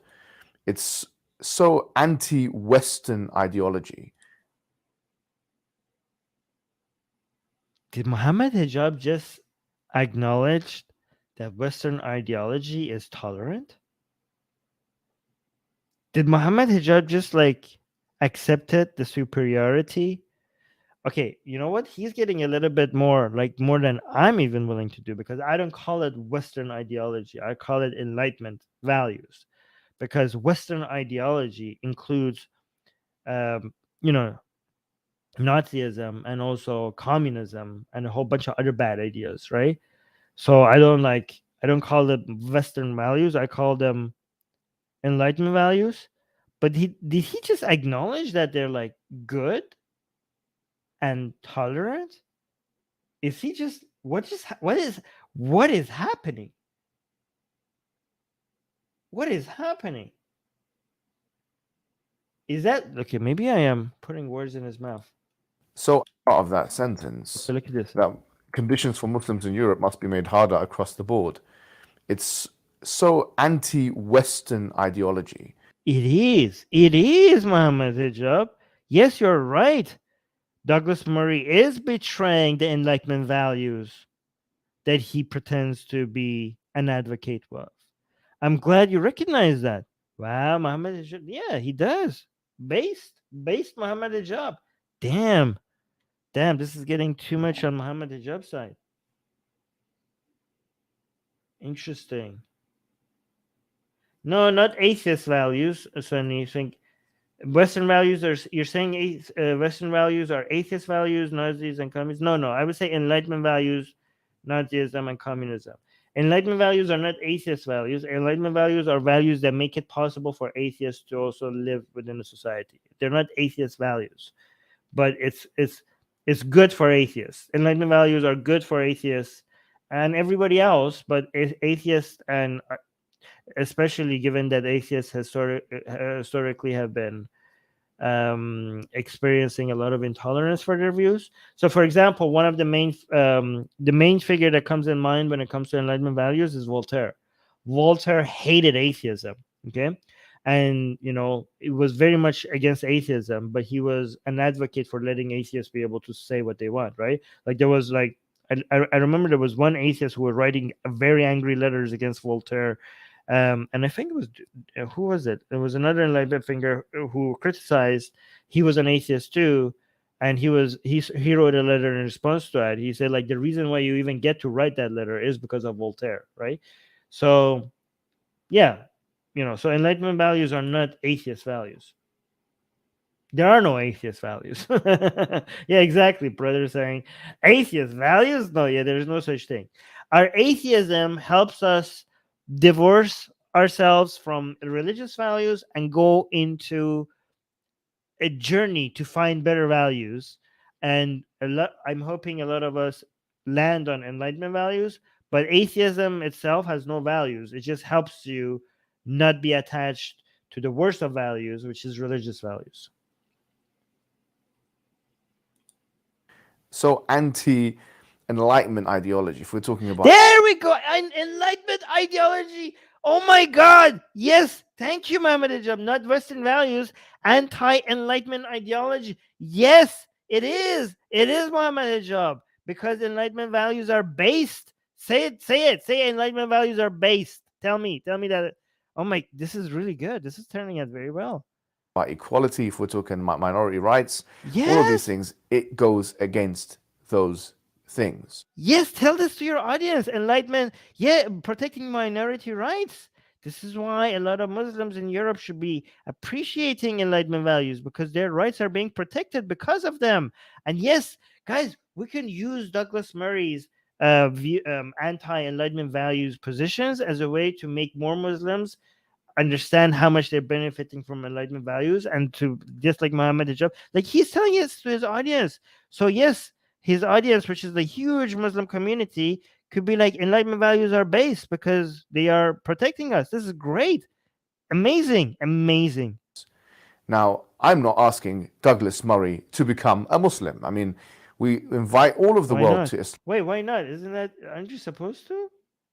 it's so anti-Western ideology. Did Mohammed Hijab just acknowledge that Western ideology is tolerant? Did Mohammed Hijab just like accepted the superiority? Okay, you know what? He's getting a little bit more than I'm even willing to do, because I don't call it Western ideology. I call it Enlightenment values, because Western ideology includes, Nazism and also communism and a whole bunch of other bad ideas, right? So I don't call them Western values. I call them Enlightenment values. But did he just acknowledge that they're like good and tolerant? Is he just what is happening? What is happening? Is that okay? Maybe I am putting words in his mouth. So part of that sentence, Okay, look at this. that conditions for Muslims in Europe must be made harder across the board. It's so anti-Western ideology. It is, Mohammed Hijab. Yes, you're right. Douglas Murray is betraying the Enlightenment values that he pretends to be an advocate of. I'm glad you recognize that. Wow, Mohammed Hijab. Yeah, he does. Based Mohammed Hijab. Damn, this is getting too much on Mohammed Hijab's side. Interesting. No, not atheist values, Sunny. Think Western values are, you're saying Western values are atheist values, Nazis and communists? No, no. I would say Enlightenment values, Nazism and communism. Enlightenment values are not atheist values. Enlightenment values are values that make it possible for atheists to also live within a society. They're not atheist values, but it's good for atheists. Enlightenment values are good for atheists and everybody else, but atheists, and especially given that atheists historically have been experiencing a lot of intolerance for their views. So, for example, one of the main figure that comes in mind when it comes to Enlightenment values is Voltaire. Voltaire hated atheism. Okay, and it was very much against atheism, but he was an advocate for letting atheists be able to say what they want. Right? Like there was like I remember there was one atheist who was writing very angry letters against Voltaire. And I think it was who was it? There was another Enlightenment figure who criticized. He was an atheist too, and he wrote a letter in response to that. He said like the reason why you even get to write that letter is because of Voltaire, right? So, yeah, so Enlightenment values are not atheist values. There are no atheist values. Yeah, exactly. Brother saying atheist values? No, yeah, there's no such thing. Our atheism helps us divorce ourselves from religious values and go into a journey to find better values. And I'm hoping a lot of us land on Enlightenment values, but atheism itself has no values. It just helps you not be attached to the worst of values, which is religious values. So anti-enlightenment ideology, if we're talking about... There we go. Enlightenment ideology. Oh my God. Yes. Thank you, Mohammed Hijab. Not Western values. Anti-enlightenment ideology. Yes, it is. It is, Mohammed Hijab. Because enlightenment values are based. Say it. Say enlightenment values are based. Tell me that. Oh my, this is really good. This is turning out very well. Equality, if we're talking minority rights, yes. all of these things, it goes against those things. Yes, tell this to your audience. Enlightenment, protecting minority rights. This is why a lot of Muslims in Europe should be appreciating Enlightenment values, because their rights are being protected because of them. And yes, guys, we can use Douglas Murray's anti-Enlightenment values positions as a way to make more Muslims understand how much they're benefiting from Enlightenment values, and to, just like Mohammed Hijab, like he's telling it to his audience. So yes, his audience, which is the huge Muslim community, could be like, Enlightenment values are based because they are protecting us. This is great. Amazing. Now, I'm not asking Douglas Murray to become a Muslim. I mean, we invite all of the world to Islam. Wait, why not? Aren't you supposed to?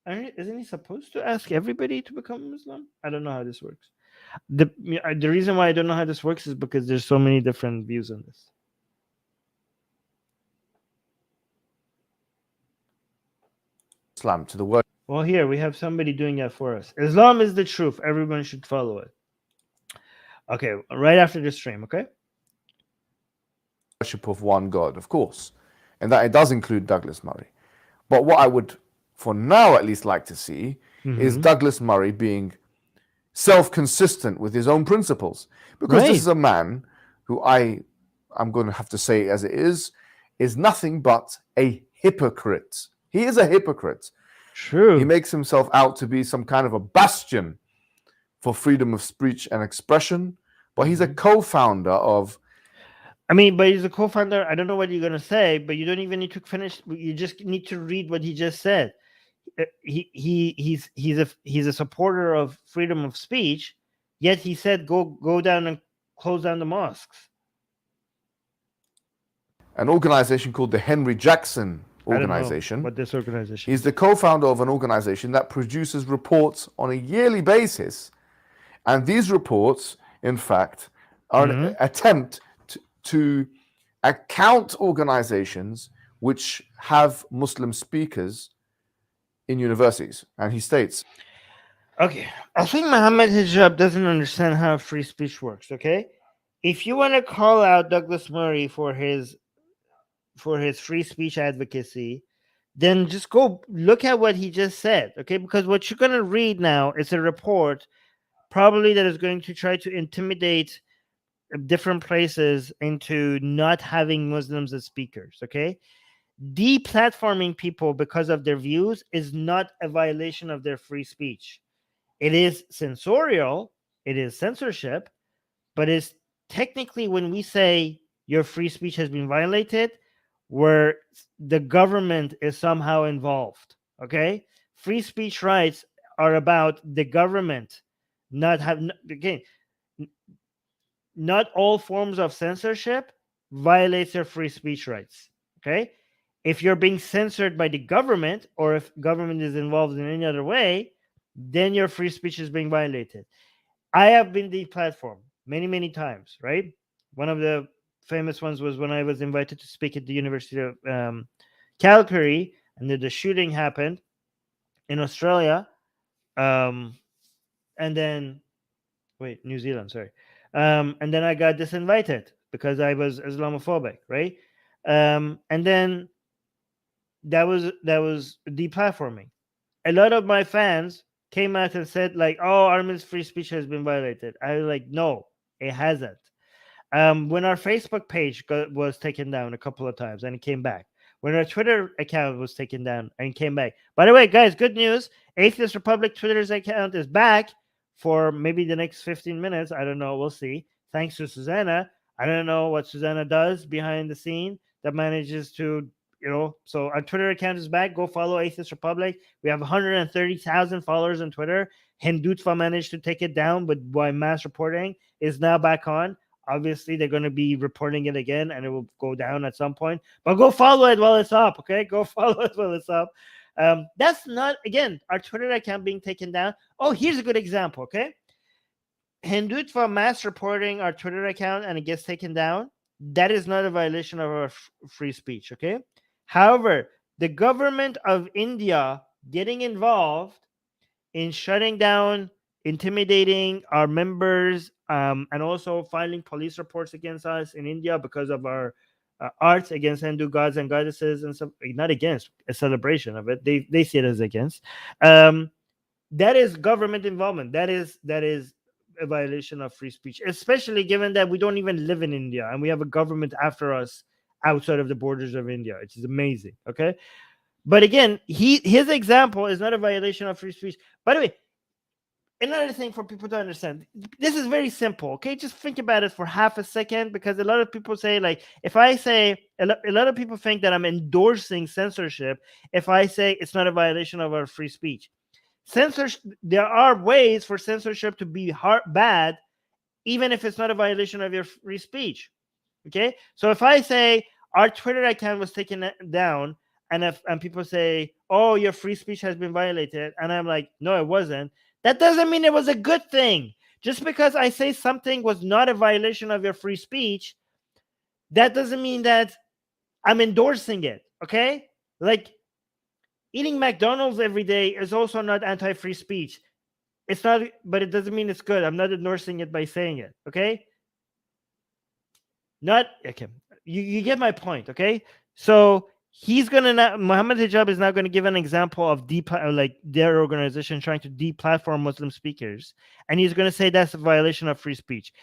Isn't he supposed to ask everybody to become Muslim? I don't know how this works. The reason why I don't know how this works is because there's so many different views on this. Islam to the world. Well, here we have somebody doing that for us. Islam is the truth. Everyone should follow it. Okay, right after the stream, okay? Worship of one God, of course. And that it does include Douglas Murray. But what I would, for now at least, like to see is Douglas Murray being self-consistent with his own principles. Because this is a man who I'm going to have to say as it is nothing but a hypocrite. He is a hypocrite. True. He makes himself out to be some kind of a bastion for freedom of speech and expression, but he's a co-founder of... but he's a co-founder. I don't know what you're going to say, but you don't even need to finish. You just need to read what he just said. He's a supporter of freedom of speech, yet he said go down and close down the mosques. An organization called the Henry Jackson Organization. What this organization? He's the co-founder of an organization that produces reports on a yearly basis, and these reports, in fact, are an attempt to account organizations which have Muslim speakers in universities. And he states, okay, I think Mohammed Hijab doesn't understand how free speech works. Okay, if you want to call out Douglas Murray for his free speech advocacy, then just go look at what he just said. Okay, because what you're going to read now is a report probably that is going to try to intimidate different places into not having Muslims as speakers. Okay, deplatforming people because of their views is not a violation of their free speech. It is censorial, it is censorship, but it's technically, when we say your free speech has been violated, where the government is somehow involved. Okay, free speech rights are about the government not have, again, not all forms of censorship violates your free speech rights. Okay, if you're being censored by the government, or if government is involved in any other way, then your free speech is being violated. I have been deplatformed many times, right? One of the famous ones was when I was invited to speak at the University of Calgary, and then the shooting happened in Australia. And then, New Zealand, sorry. And then I got disinvited because I was Islamophobic, right? And then that was deplatforming. A lot of my fans came out and said, like, "Oh, Armin's free speech has been violated." I was like, "No, it hasn't." When our Facebook page was taken down a couple of times and it came back. When our Twitter account was taken down and came back. By the way, guys, good news. Atheist Republic Twitter's account is back for maybe the next 15 minutes. I don't know. We'll see. Thanks to Susanna. I don't know what Susanna does behind the scene that manages to, so our Twitter account is back. Go follow Atheist Republic. We have 130,000 followers on Twitter. Hindutva managed to take it down, but by mass reporting is now back on. Obviously, they're going to be reporting it again, and it will go down at some point. But go follow it while it's up, okay? Go follow it while it's up. That's not, again, our Twitter account being taken down. Oh, here's a good example, okay? Hindutva mass reporting our Twitter account and it gets taken down. That is not a violation of our free speech, okay? However, the government of India getting involved in shutting down, intimidating our members, and also filing police reports against us in India because of our arts against Hindu gods and goddesses, and some, not against, a celebration of it. They see it as against. That is government involvement. That is a violation of free speech, especially given that we don't even live in India and we have a government after us outside of the borders of India, which is amazing. Okay. But again, his example is not a violation of free speech. By the way, another thing for people to understand, this is very simple. Okay, just think about it for half a second, because a lot of people say, like, if I say, a lot of people think that I'm endorsing censorship if I say it's not a violation of our free speech. There are ways for censorship to be bad, even if it's not a violation of your free speech. Okay, so if I say our Twitter account was taken down, and people say, "Oh, your free speech has been violated," and I'm like, "No, it wasn't," that doesn't mean it was a good thing. Just because I say something was not a violation of your free speech, that doesn't mean that I'm endorsing it. Okay, like, eating McDonald's every day is also not anti-free speech. It's not, but it doesn't mean it's good. I'm not endorsing it by saying it. Okay. Okay. You get my point. Okay. So Mohammed Hijab is now going to give an example of their organization trying to deplatform Muslim speakers. And he's going to say that's a violation of free speech.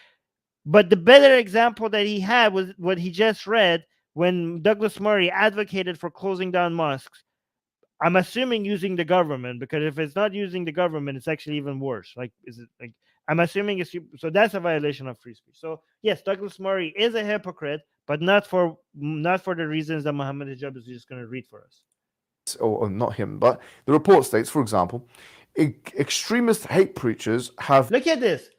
But the better example that he had was what he just read when Douglas Murray advocated for closing down mosques. I'm assuming using the government, because if it's not using the government, it's actually even worse. Like, is it like, I'm assuming it's, so that's a violation of free speech. So yes, Douglas Murray is a hypocrite, but not for the reasons that Mohammed Hijab is just going to read for us. Or not him, but the report states, for example, extremist hate preachers have... Look at this.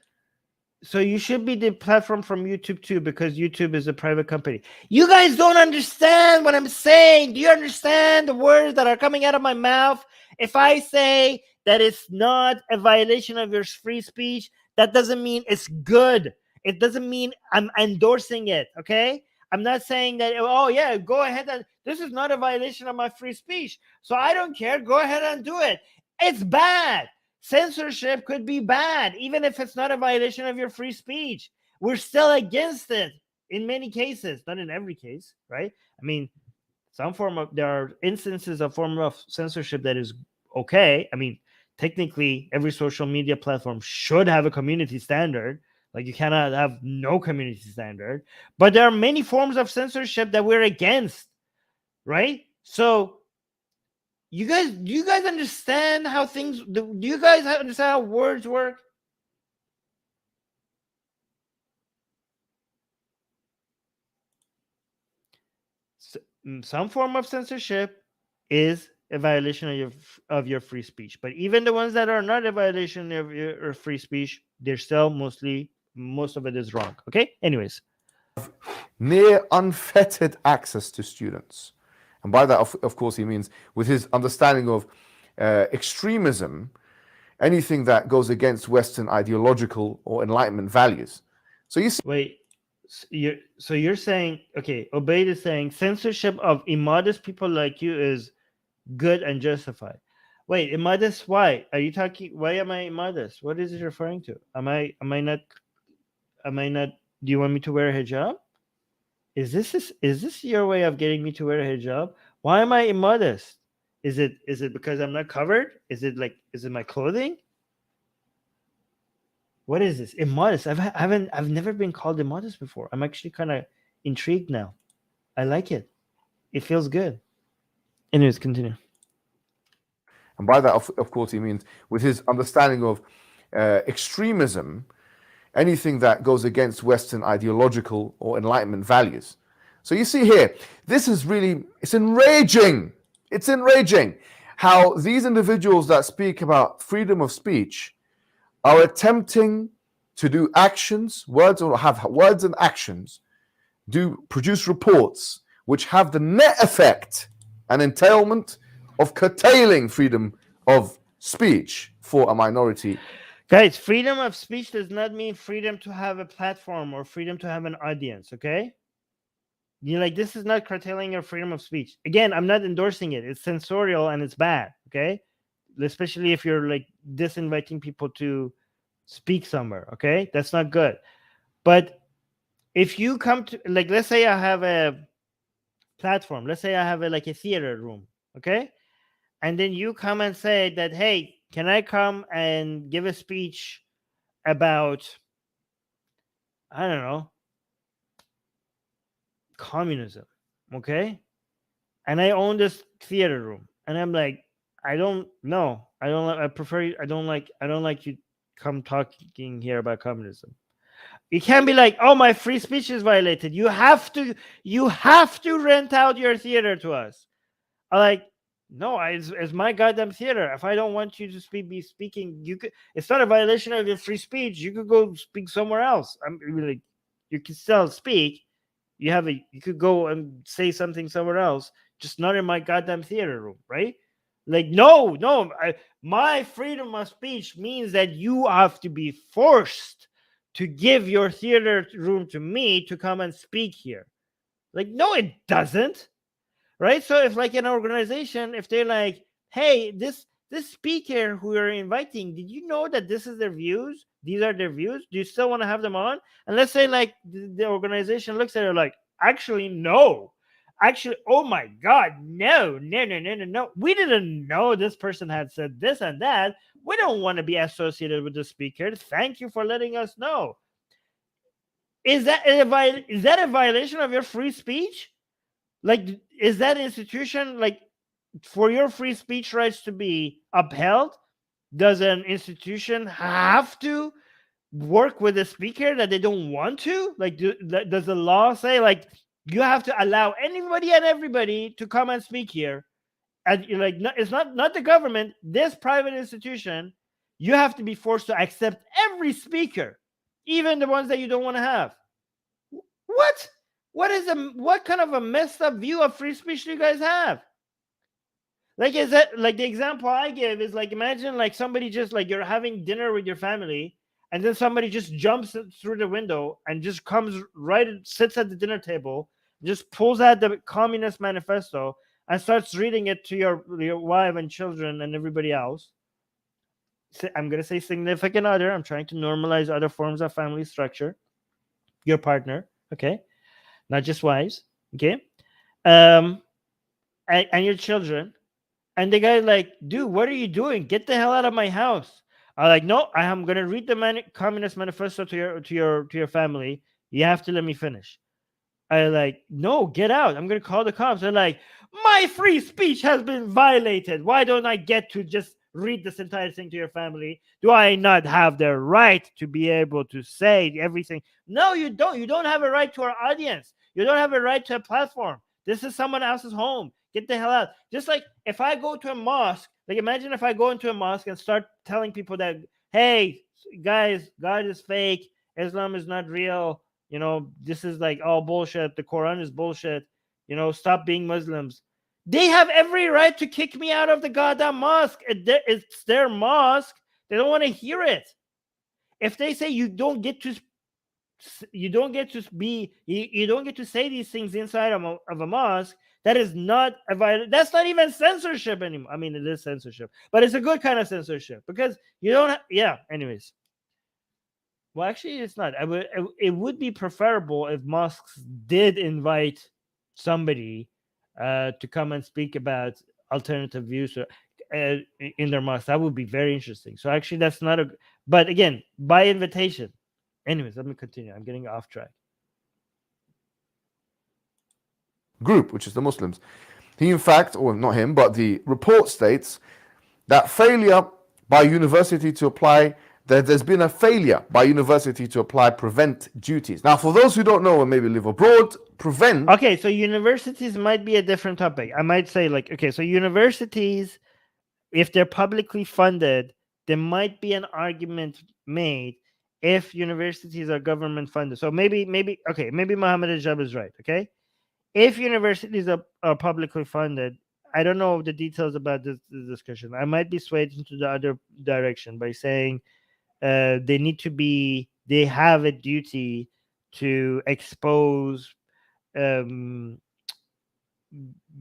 So you should be deplatformed from YouTube too, because YouTube is a private company. You guys don't understand what I'm saying. Do you understand the words that are coming out of my mouth? If I say that it's not a violation of your free speech, that doesn't mean it's good. It doesn't mean I'm endorsing it, okay? I'm not saying that, oh yeah, go ahead, and this is not a violation of my free speech, so I don't care. Go ahead and do it. It's bad. Censorship could be bad, even if it's not a violation of your free speech. We're still against it in many cases, not in every case, right? I mean, there are instances of form of censorship that is okay. I mean, technically, every social media platform should have a community standard. Like you cannot have no community standard. But there are many forms of censorship that we're against, right? So do you guys understand how things? Do you guys understand how words work? Some form of censorship is a violation of your free speech, but even the ones that are not a violation of your free speech, they're still most of it is wrong. Okay. Anyways, near unfettered access to students. And by that, of course, he means with his understanding of extremism, anything that goes against Western ideological or Enlightenment values. So you see, wait, you're saying, okay, Obeid is saying censorship of immodest people like you is good and justified. Wait, immodest? Why are you talking? Why am I immodest? What is it referring to? Am I not? Do you want me to wear a hijab? Is this your way of getting me to wear a hijab? Why am I immodest? Is it because I'm not covered? Is it my clothing? What is this? Immodest. I've never been called immodest before. I'm actually kind of intrigued now. I like it. It feels good. Anyways, continue. And by that, of course, he means with his understanding of extremism, anything that goes against Western ideological or Enlightenment values. So you see here, this is really, it's enraging. It's enraging how these individuals that speak about freedom of speech are attempting to do actions, words, or have words and actions, produce reports which have the net effect and entailment of curtailing freedom of speech for a minority. Guys, freedom of speech does not mean freedom to have a platform or freedom to have an audience, okay? This is not curtailing your freedom of speech. Again, I'm not endorsing it. It's censorial and it's bad, okay? Especially if you're disinviting people to speak somewhere, okay? That's not good. But if you come to, let's say I have a platform. Let's say I have a theater room, okay? And then you come and say that, hey, can I come and give a speech about, I don't know, communism, okay? And I own this theater room, and I'm like, I don't know. I don't like you come talking here about communism. You can't be like, oh, my free speech is violated. You have to rent out your theater to us. I'm like, no, it's my goddamn theater. If I don't want you to be speaking, you could. It's not a violation of your free speech. You could go speak somewhere else. I'm like, you can still speak. You could go and say something somewhere else, just not in my goddamn theater room, right? No, my freedom of speech means that you have to be forced to give your theater room to me to come and speak here. No, it doesn't. Right? So if an organization, if they're like, hey, this speaker who you're inviting, did you know that this is their views? These are their views. Do you still want to have them on? And let's say the organization looks at it like, actually, no. Actually, oh my God, no. We didn't know this person had said this and that. We don't want to be associated with the speaker. Thank you for letting us know. Is that a violation of your free speech? Is that institution, for your free speech rights to be upheld, does an institution have to work with a speaker that they don't want to? Does the law say you have to allow anybody and everybody to come and speak here? And it's not the government, this private institution, you have to be forced to accept every speaker, even the ones that you don't want to have. What? What kind of a messed up view of free speech do you guys have? Is that the example I give is imagine somebody just you're having dinner with your family, and then somebody just jumps through the window and just comes right and sits at the dinner table, just pulls out the Communist Manifesto and starts reading it to your wife and children and everybody else. I'm going to say significant other. I'm trying to normalize other forms of family structure. Your partner, okay? Not just wives, okay? And your children. And the guy's like, dude, what are you doing? Get the hell out of my house. I'm like, no, I am gonna read the Communist Manifesto to your family. You have to let me finish. I like, no, get out. I'm gonna call the cops. They're like, my free speech has been violated. Why don't I get to just read this entire thing to your family? Do I not have the right to be able to say everything? No, you don't. You don't have a right to our audience. You don't have a right to a platform. This is someone else's home. Get the hell out. Just like if I go to a mosque, like imagine if I go into a mosque and start telling people that, hey, guys, God is fake, Islam is not real, this is like all bullshit, the Quran is bullshit, stop being Muslims. They have every right to kick me out of the goddamn mosque. It's their mosque. They don't want to hear it. If they say you don't get to say these things inside of a mosque, that is not a violation. That's not even censorship anymore. I mean, it is censorship, but it's a good kind of censorship because you don't anyways. Well, actually, it's not. It would be preferable if mosques did invite somebody to come and speak about alternative views in their mosque. That would be very interesting. So actually, that's not a. But again, by invitation. Anyways, let me continue. I'm getting off track. Group, which is the Muslims. He, in fact, or not him, but the report states that failure by university to apply. There's been a failure by university to apply prevent duties. Now, for those who don't know and maybe live abroad, prevent. Okay, so universities might be a different topic. I might say so universities, if they're publicly funded, there might be an argument made if universities are government funded. So maybe Mohammed Hijab is right. Okay, if universities are publicly funded, I don't know the details about this discussion. I might be swayed into the other direction by saying they have a duty to expose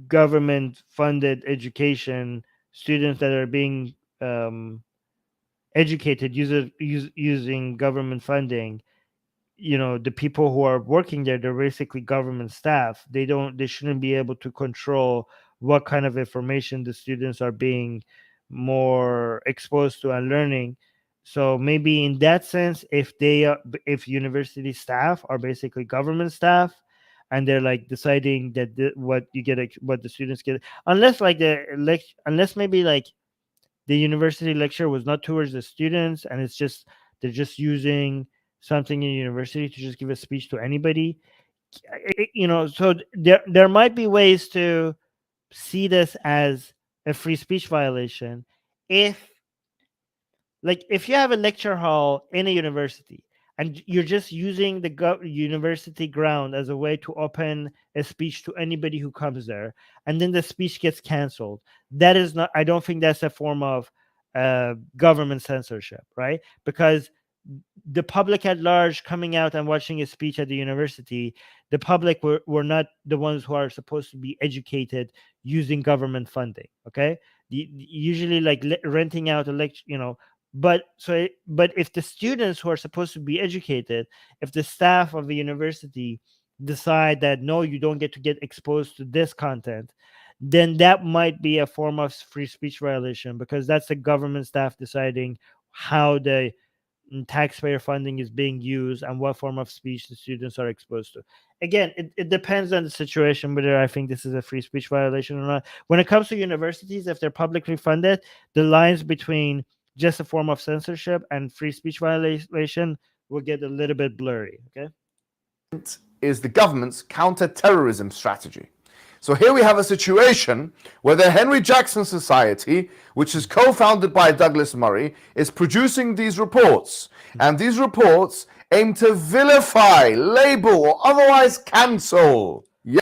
government funded education students that are being educated using government funding. The people who are working there, they're basically government staff. They shouldn't be able to control what kind of information the students are being more exposed to and learning. So maybe in that sense, if university staff are basically government staff and they're like deciding that what the students get, unless maybe like the university lecture was not towards the students and they're just using something in university to just give a speech to anybody, so there might be ways to see this as a free speech violation if you have a lecture hall in a university and you're just using the university ground as a way to open a speech to anybody who comes there, and then the speech gets canceled. That is not. I don't think that's a form of government censorship, right? Because the public at large coming out and watching a speech at the university, the public were not the ones who are supposed to be educated using government funding. Okay, usually like renting out a lecture, but if the students who are supposed to be educated, if the staff of the university decide that no, you don't get to get exposed to this content, then that might be a form of free speech violation, because that's the government staff deciding how the taxpayer funding is being used and what form of speech the students are exposed to. Again, it depends on the situation whether I think this is a free speech violation or not. When it comes to universities, if they're publicly funded, the lines between just a form of censorship and free speech violation will get a little bit blurry. Okay, is the government's counter-terrorism strategy. So here we have a situation where the Henry Jackson Society, which is co-founded by Douglas Murray, is producing these reports. And these reports aim to vilify, label, or otherwise cancel. Yeah.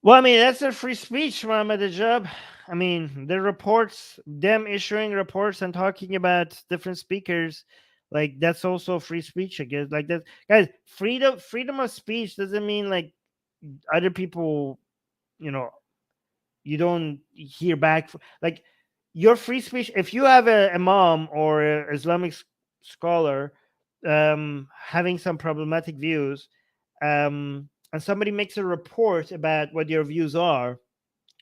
Well, I mean, that's a free speech, Mohammed Hijab. I mean, the reports, them issuing reports and talking about different speakers, like that's also free speech, I guess. Like that, guys, freedom of speech doesn't mean like other people, you don't hear back. Like your free speech, if you have a imam or an Islamic scholar having some problematic views, and somebody makes a report about what your views are,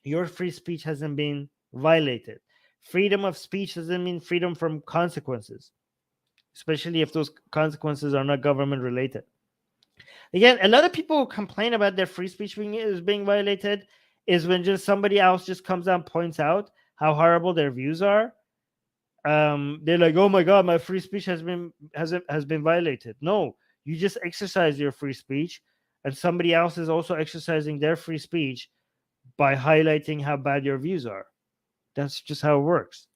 your free speech hasn't been violated. freedom of speech doesn't mean freedom from consequences, especially if those consequences are not government related. Again, a lot of people who complain about their free speech being violated is when just somebody else just comes out and points out how horrible their views are. They're like, "Oh my God, my free speech has been violated." No, you just exercise your free speech, and somebody else is also exercising their free speech by highlighting how bad your views are. That's just how it works.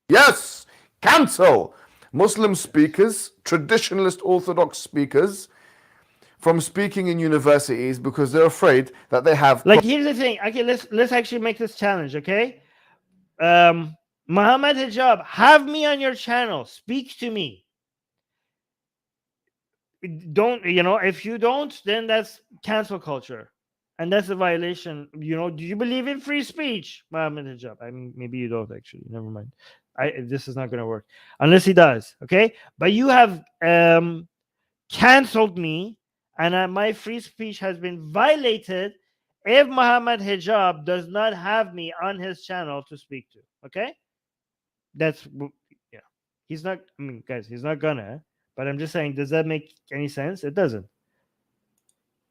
Yes, cancel Muslim speakers, traditionalist Orthodox speakers, from speaking in universities because they're afraid that they have. Like, here's the thing. Okay, let's actually make this challenge. Okay, Mohammed Hijab, have me on your channel. Speak to me. Don't, if you don't, then that's cancel culture, and that's a violation. Do you believe in free speech, Mohammed Hijab? I mean, maybe you don't actually. Never mind. This is not going to work unless he does. Okay, but you have canceled me, and my free speech has been violated if Mohammed Hijab does not have me on his channel to speak to. Okay, that's, yeah. He's not. I mean, guys, he's not gonna. But I'm just saying, does that make any sense? It doesn't.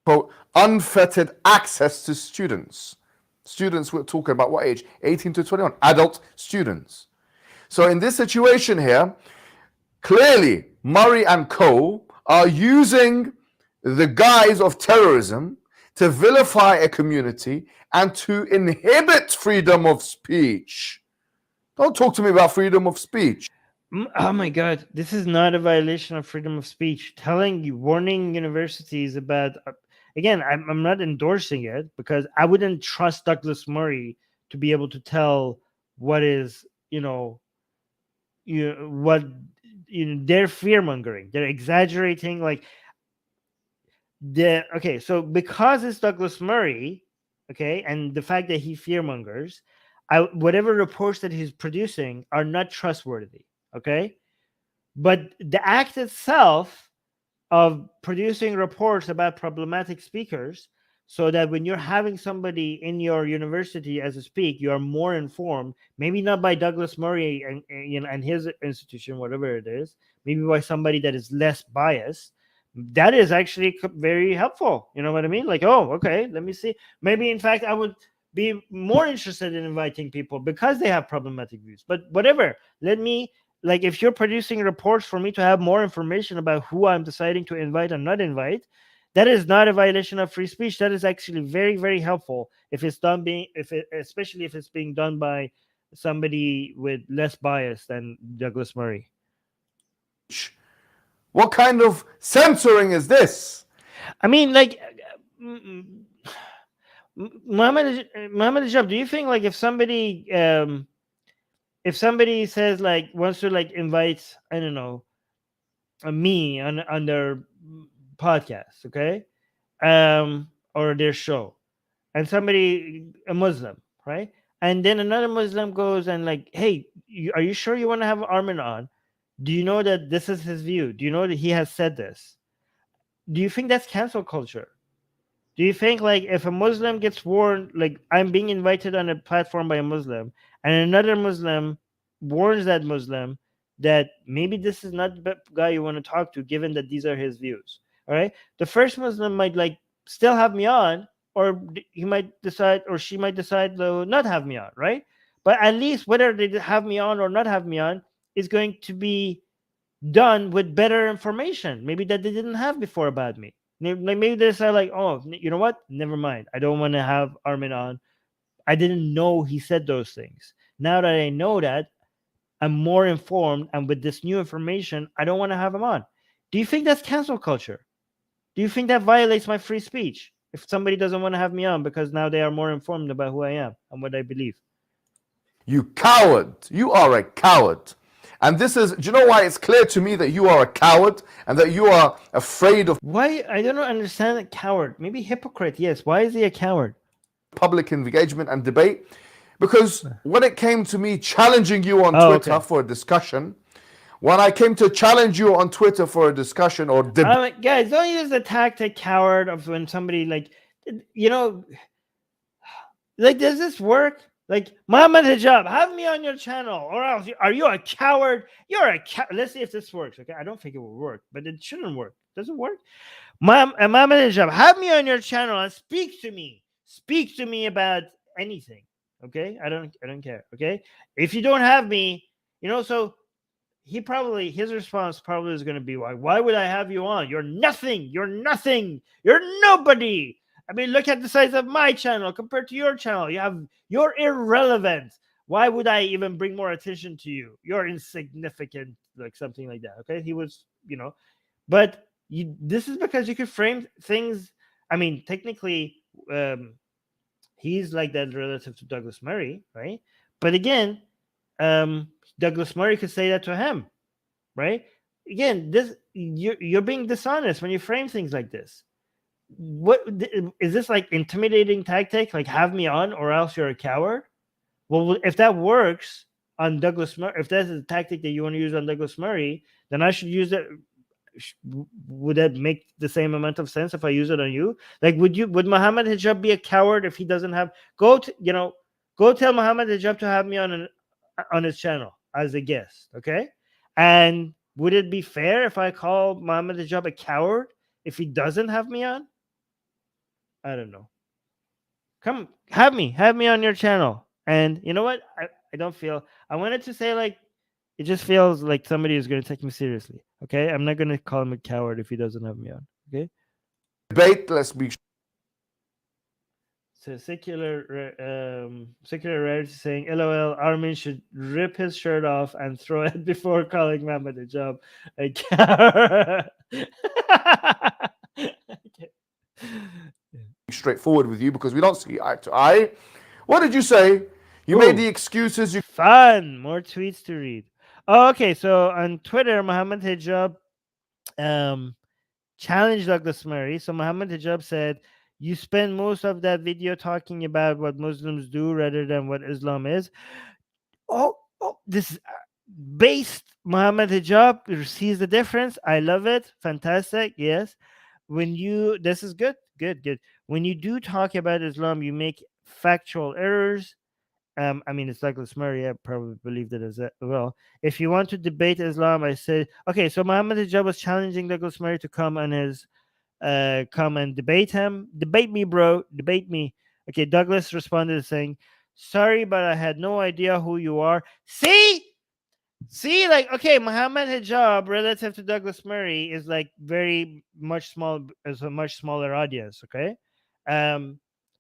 Quote, unfettered access to students. Students, we're talking about what age? 18 to 21. Adult students. So in this situation here, clearly Murray and co. are using the guise of terrorism to vilify a community and to inhibit freedom of speech. Don't talk to me about freedom of speech. Oh my God, this is not a violation of freedom of speech. Warning universities about, again, I'm not endorsing it because I wouldn't trust Douglas Murray to be able to tell what is, they're fear mongering. They're exaggerating. So because it's Douglas Murray, okay, and the fact that he fear mongers, whatever reports that he's producing are not trustworthy. Okay, but the act itself of producing reports about problematic speakers, so that when you're having somebody in your university as a speak, you are more informed. Maybe not by Douglas Murray and his institution, whatever it is. Maybe by somebody that is less biased. That is actually very helpful. You know what I mean? Like, oh, okay, let me see. Maybe in fact, I would be more interested in inviting people because they have problematic views. But whatever, let me. Like, if you're producing reports for me to have more information about who I'm deciding to invite and not invite, that is not a violation of free speech. That is actually very, very helpful if it's especially if it's being done by somebody with less bias than Douglas Murray. What kind of censoring is this? I mean, like, Mohammed Hijab, do you think, like, if somebody says, like, wants to, like, invite, I don't know, me on their podcast, okay, or their show, and a Muslim, right, and then another Muslim goes and, like, hey, are you sure you want to have Armin on? Do you know that this is his view? Do you know that he has said this? Do you think that's cancel culture? Do you think, like, if a Muslim gets warned, like, I'm being invited on a platform by a Muslim, and another Muslim warns that Muslim that maybe this is not the guy you want to talk to, given that these are his views, all right? The first Muslim might, like, still have me on, or he might decide, or she might decide to not have me on, right? But at least whether they have me on or not have me on is going to be done with better information, maybe that they didn't have before about me. Maybe they say, like, oh, you know what? Never mind. I don't want to have Armin on. I didn't know he said those things. Now that I know that, I'm more informed. And with this new information, I don't want to have him on. Do you think that's cancel culture? Do you think that violates my free speech if somebody doesn't want to have me on because now they are more informed about who I am and what I believe? You coward. You are a coward. And do you know why it's clear to me that you are a coward and that you are afraid of... Why? I don't understand a coward. Maybe hypocrite, yes. Why is he a coward? Public engagement and debate. Because when it came to me challenging you on Twitter for a discussion, when I came to challenge you on Twitter for a discussion or debate... guys, don't use the tactic coward of when somebody, like, like, does this work? Like, Mohammed Hijab, have me on your channel, or else are you a coward? You're a coward. Let's see if this works. Okay, I don't think it will work, but it shouldn't work. Does it work? Mohammed Hijab, have me on your channel and speak to me. Speak to me about anything. Okay, I don't care. Okay, if you don't have me, so his response probably is going to be, why would I have you on? You're nothing. You're nobody. I mean, look at the size of my channel compared to your channel. You're irrelevant. Why would I even bring more attention to you? You're insignificant, like something like that. Okay, he was, but this is because you could frame things. I mean, technically, he's like that relative to Douglas Murray, right? But again, Douglas Murray could say that to him, right? Again, you're being dishonest when you frame things like this. What is this, like, intimidating tactic? Like, have me on, or else you're a coward? Well, if that works on Douglas Murray, if that's a tactic that you want to use on Douglas Murray, then I should use it. Would that make the same amount of sense if I use it on you? Like, would Mohammed Hijab be a coward if he doesn't have go tell Mohammed Hijab to have me on his channel as a guest, okay? And would it be fair if I call Mohammed Hijab a coward if he doesn't have me on? I don't know. Come, have me on your channel. And you know what? I don't feel, I wanted to say, like, it just feels like somebody is going to take me seriously. Okay, I'm not going to call him a coward if he doesn't have me on. Okay. Debate. Let's be. So secular rarity saying, "LOL, Armin should rip his shirt off and throw it before calling Mohammed Hijab a coward." Okay. Straightforward with you because we don't see eye to eye. What did you say? You made the excuses. Fun. More tweets to read. Oh, okay, so on Twitter, Mohammed Hijab challenged Douglas Murray. So Mohammed Hijab said, "You spend most of that video talking about what Muslims do rather than what Islam is." Oh, this is based. Mohammed Hijab sees the difference. I love it. Fantastic. Yes. This is good. When you do talk about Islam, you make factual errors. I mean, it's Douglas Murray. I probably believed it as well. If you want to debate Islam, I said, okay. So Mohammed Hijab was challenging Douglas Murray to come and debate him. Debate me, bro. Debate me. Okay. Douglas responded saying, "Sorry, but I had no idea who you are." See, like, okay, Mohammed Hijab relative to Douglas Murray is like very much as a much smaller audience. Okay.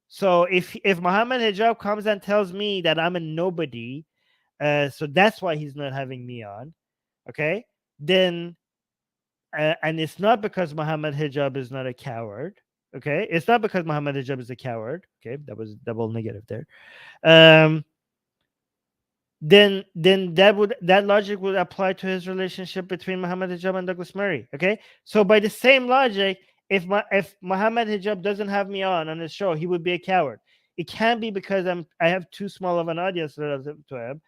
So if Mohammed Hijab comes and tells me that I'm a nobody, so that's why he's not having me on, okay? Then, and it's not because Mohammed Hijab is not a coward, okay? It's not because Mohammed Hijab is a coward, okay? That was double negative there. Then that logic would apply to his relationship between Mohammed Hijab and Douglas Murray, okay? So by the same logic, if Mohammed Hijab doesn't have me on his show, he would be a coward. It can't be because I have too small of an audience relative to him,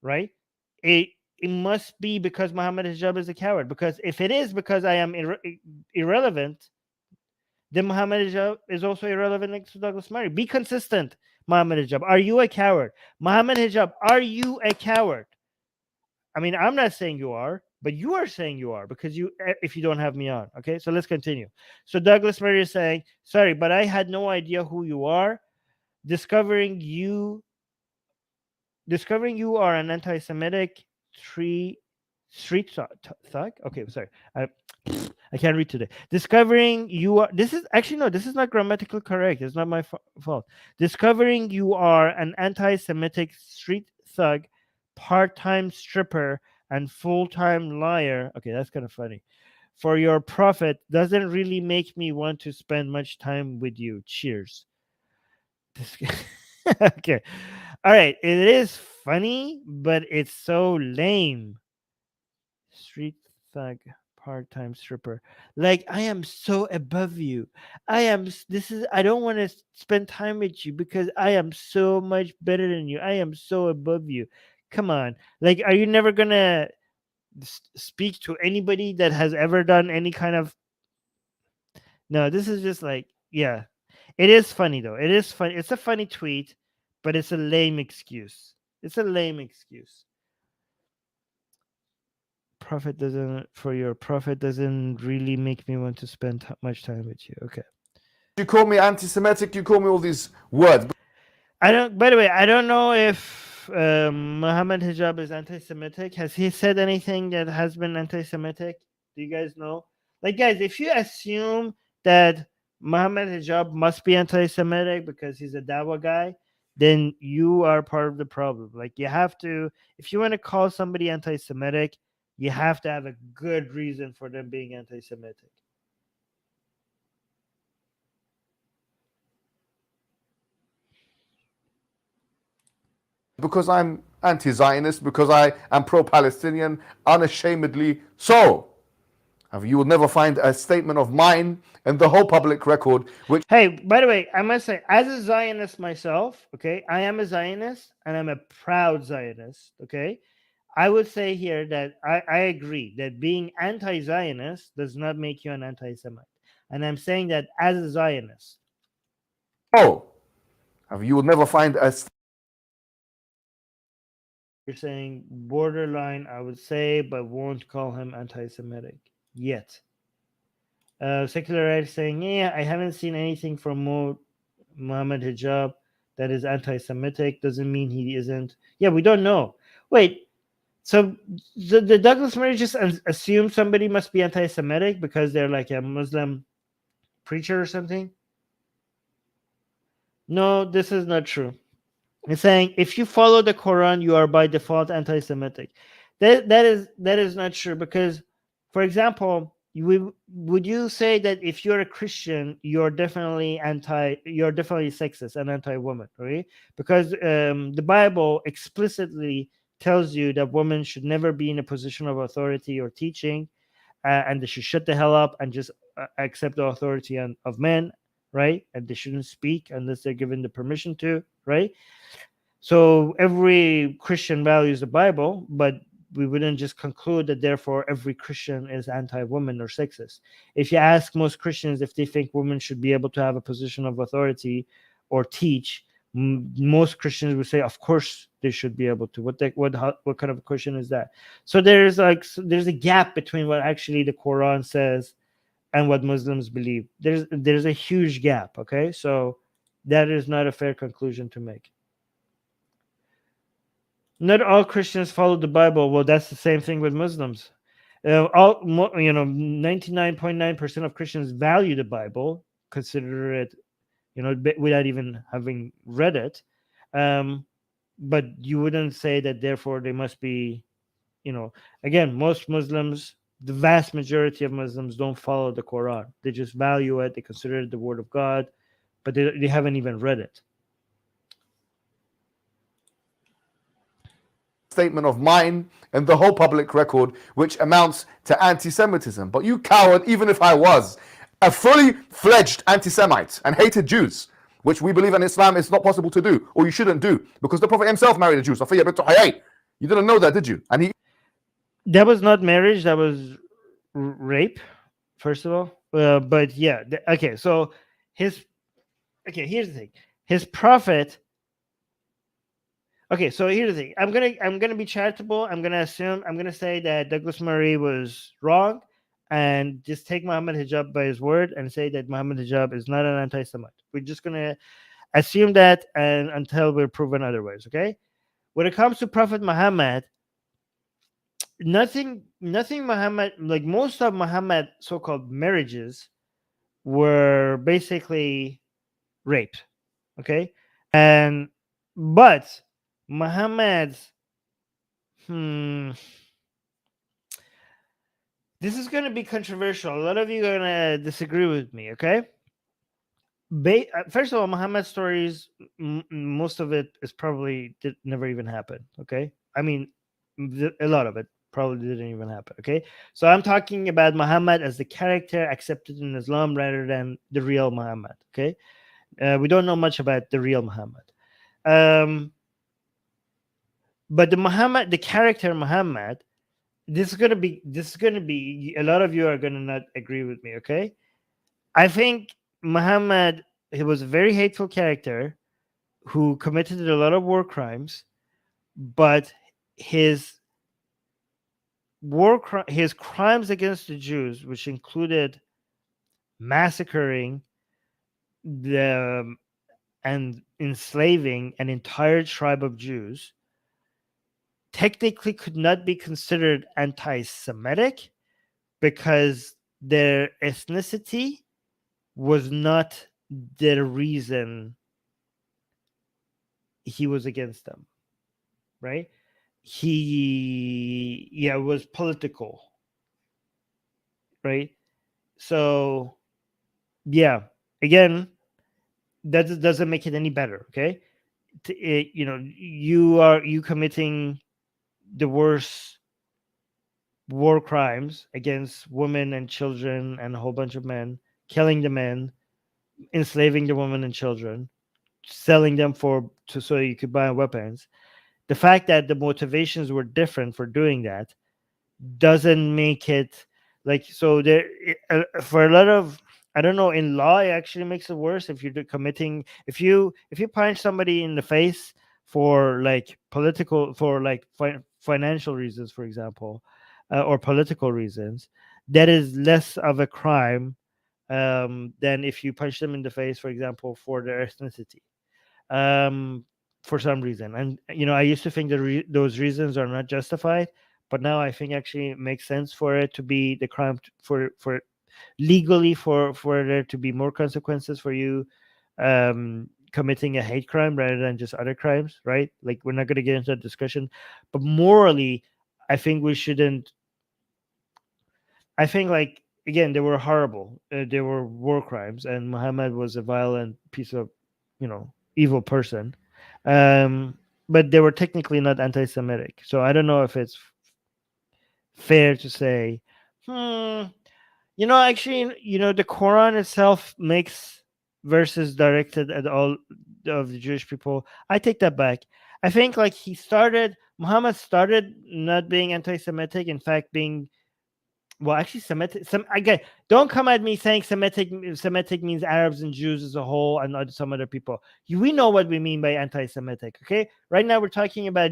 right? It must be because Mohammed Hijab is a coward. Because if it is because I am irrelevant, then Mohammed Hijab is also irrelevant next to Douglas Murray. Be consistent, Mohammed Hijab. Are you a coward? Mohammed Hijab, are you a coward? I mean, I'm not saying you are, but you are saying you are because if you don't have me on. Okay, so let's continue. So Douglas Murray is saying, "Sorry, but I had no idea who you are. Discovering you are an anti-Semitic street thug." Okay, sorry. I can't read today. Discovering you are. This is actually no. This is not grammatically correct. It's not my fault. Discovering you are an anti-Semitic street thug, part-time stripper, and full-time liar. Okay, that's kind of funny. For your profit doesn't really make me want to spend much time with you. Cheers. Okay. All right. It is funny, but it's so lame. Street thug, part-time stripper. Like, I am so above you. I don't want to spend time with you because I am so much better than you. I am so above you. Come on. Like, are you never gonna speak to anybody that has ever done any kind of... No, this is just like, yeah. It is funny though. It is funny. It's a funny tweet, but it's a lame excuse. It's a lame excuse. Your prophet doesn't really make me want to spend much time with you. Okay. You call me anti-Semitic. You call me all these words. I don't. By the way, I don't know if Mohammed Hijab is anti-Semitic. Has he said anything that has been anti-Semitic? Do you guys know? Like, guys, if you assume that Mohammed Hijab must be anti-Semitic because he's a Dawa guy, then you are part of the problem. Like, you have to, if you want to call somebody anti-Semitic, you have to have a good reason for them being anti-Semitic. Because I'm anti-Zionist, because I am pro-Palestinian, unashamedly so. You will never find a statement of mine in the whole public record which... Hey, by the way, I must say, as a Zionist myself, okay, I am a Zionist and I'm a proud Zionist, okay? I would say here that I agree that being anti-Zionist does not make you an anti-Semite. And I'm saying that as a Zionist. Oh, you will never find a... You're saying borderline, I would say, but won't call him anti-Semitic yet. Secular Ed saying, yeah, I haven't seen anything from Mohammed Hijab that is anti-Semitic. Doesn't mean he isn't. Yeah, we don't know. Wait, so the Douglas Murray just assume somebody must be anti-Semitic because they're like a Muslim preacher or something? No, this is not true. It's saying if you follow the Quran, you are by default anti-Semitic. That is not true because, for example, would you say that if you're a Christian, you're definitely sexist and anti-woman, right? Because the Bible explicitly tells you that women should never be in a position of authority or teaching, and they should shut the hell up and just accept the authority of men, right? And they shouldn't speak unless they're given the permission to, right? So every Christian values the Bible, but we wouldn't just conclude that therefore every Christian is anti-woman or sexist. If you ask most Christians if they think women should be able to have a position of authority or teach, most Christians would say, of course they should be able to. What kind of a question is that? So there's a gap between what actually the Quran says and what Muslims believe. There's a huge gap. Okay, so that is not a fair conclusion to make. Not all Christians follow the Bible. Well, that's the same thing with Muslims. 99.9% of Christians value the Bible, consider it, without even having read it. But you wouldn't say that therefore they must be, again, most Muslims, the vast majority of Muslims don't follow the Quran. They just value it. They consider it the word of God, but they haven't even read it. Statement of mine and the whole public record which amounts to anti-Semitism. But you coward, even if I was a fully fledged anti-Semite and hated Jews, which we believe in Islam is not possible to do, or you shouldn't do, because the Prophet himself married a Jew. Safiya bint Huyay. You didn't know that, did you? And that was not marriage, that was rape, first of all. But yeah, okay, so here's the thing. His prophet. Okay, so here's the thing. I'm gonna be charitable. I'm gonna say that Douglas Murray was wrong, and just take Mohammed Hijab by his word and say that Mohammed Hijab is not an anti-Semite. We're just gonna assume that, and until we're proven otherwise. Okay. When it comes to Prophet Muhammad, nothing Muhammad, like most of Muhammad so-called marriages were basically rape. Okay, but Muhammad's this is going to be controversial. A lot of you are going to disagree with me, okay? First of all, Muhammad's stories, most of it is probably never even happened, okay? I mean, a lot of it probably didn't even happen, okay? So I'm talking about Muhammad as the character accepted in Islam rather than the real Muhammad, okay? We don't know much about the real Muhammad. But the character Muhammad, this is gonna be a lot of you are gonna not agree with me, okay? I think Muhammad, he was a very hateful character, who committed a lot of war crimes, but his his crimes against the Jews, which included massacring the and enslaving an entire tribe of Jews, technically could not be considered anti-Semitic because their ethnicity was not the reason he was against them, right? It was political, right? So, yeah, again, that doesn't make it any better, okay? You committing the worst war crimes against women and children and a whole bunch of men, killing the men, enslaving the women and children, selling them so you could buy weapons. The fact that the motivations were different for doing that doesn't make it like so. There for a lot of, I don't know, in law it actually makes it worse if you're committing, if you punch somebody in the face for like financial reasons, for example, or political reasons, that is less of a crime than if you punch them in the face, for example, for their ethnicity, um, for some reason. And I used to think that those reasons are not justified, but now I think actually it makes sense for it to be the crime for legally for there to be more consequences for you committing a hate crime rather than just other crimes, right? Like, we're not going to get into that discussion, but morally, I think we shouldn't. I think, like, again, they were horrible. They were war crimes, and Muhammad was a violent piece of, evil person. But they were technically not anti-Semitic. So I don't know if it's fair to say, actually, the Quran itself makes verses directed at all of the Jewish people. I take that back. I think, like, Muhammad started not being anti-Semitic, in fact, being, well, actually, Semitic. Again, don't come at me saying Semitic means Arabs and Jews as a whole, and some other people. We know what we mean by anti-Semitic. Okay, right now we're talking about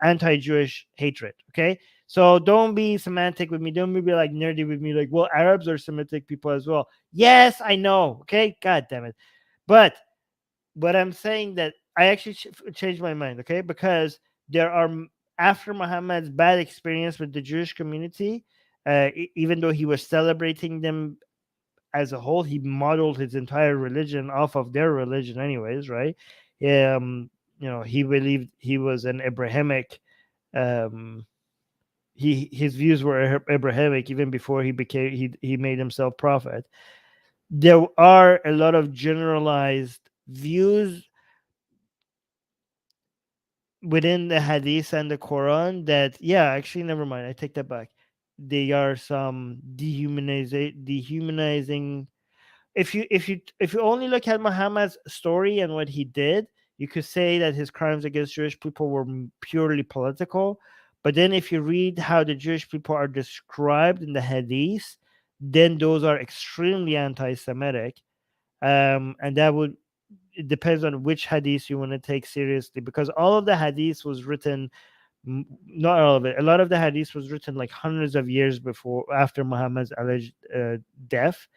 anti-Jewish hatred. Okay, so don't be semantic with me. Don't be like nerdy with me. Like, well, Arabs are Semitic people as well. Yes, I know. Okay, God damn it. But I'm saying that I actually changed my mind. Okay, because there are, after Muhammad's bad experience with the Jewish community, even though he was celebrating them as a whole, he modeled his entire religion off of their religion, anyways, right? He believed he was an Abrahamic. His views were Abrahamic even before he made himself prophet. There are a lot of generalized views within the hadith and the Quran that, actually, never mind, I take that back. They are some dehumanizing. If you only look at Muhammad's story and what he did, you could say that his crimes against Jewish people were purely political. But then if you read how the Jewish people are described in the hadith, then those are extremely anti-Semitic. And it depends on which hadith you want to take seriously, because all of the hadith was written, not all of it, a lot of the hadith was written like hundreds of years after Muhammad's alleged death.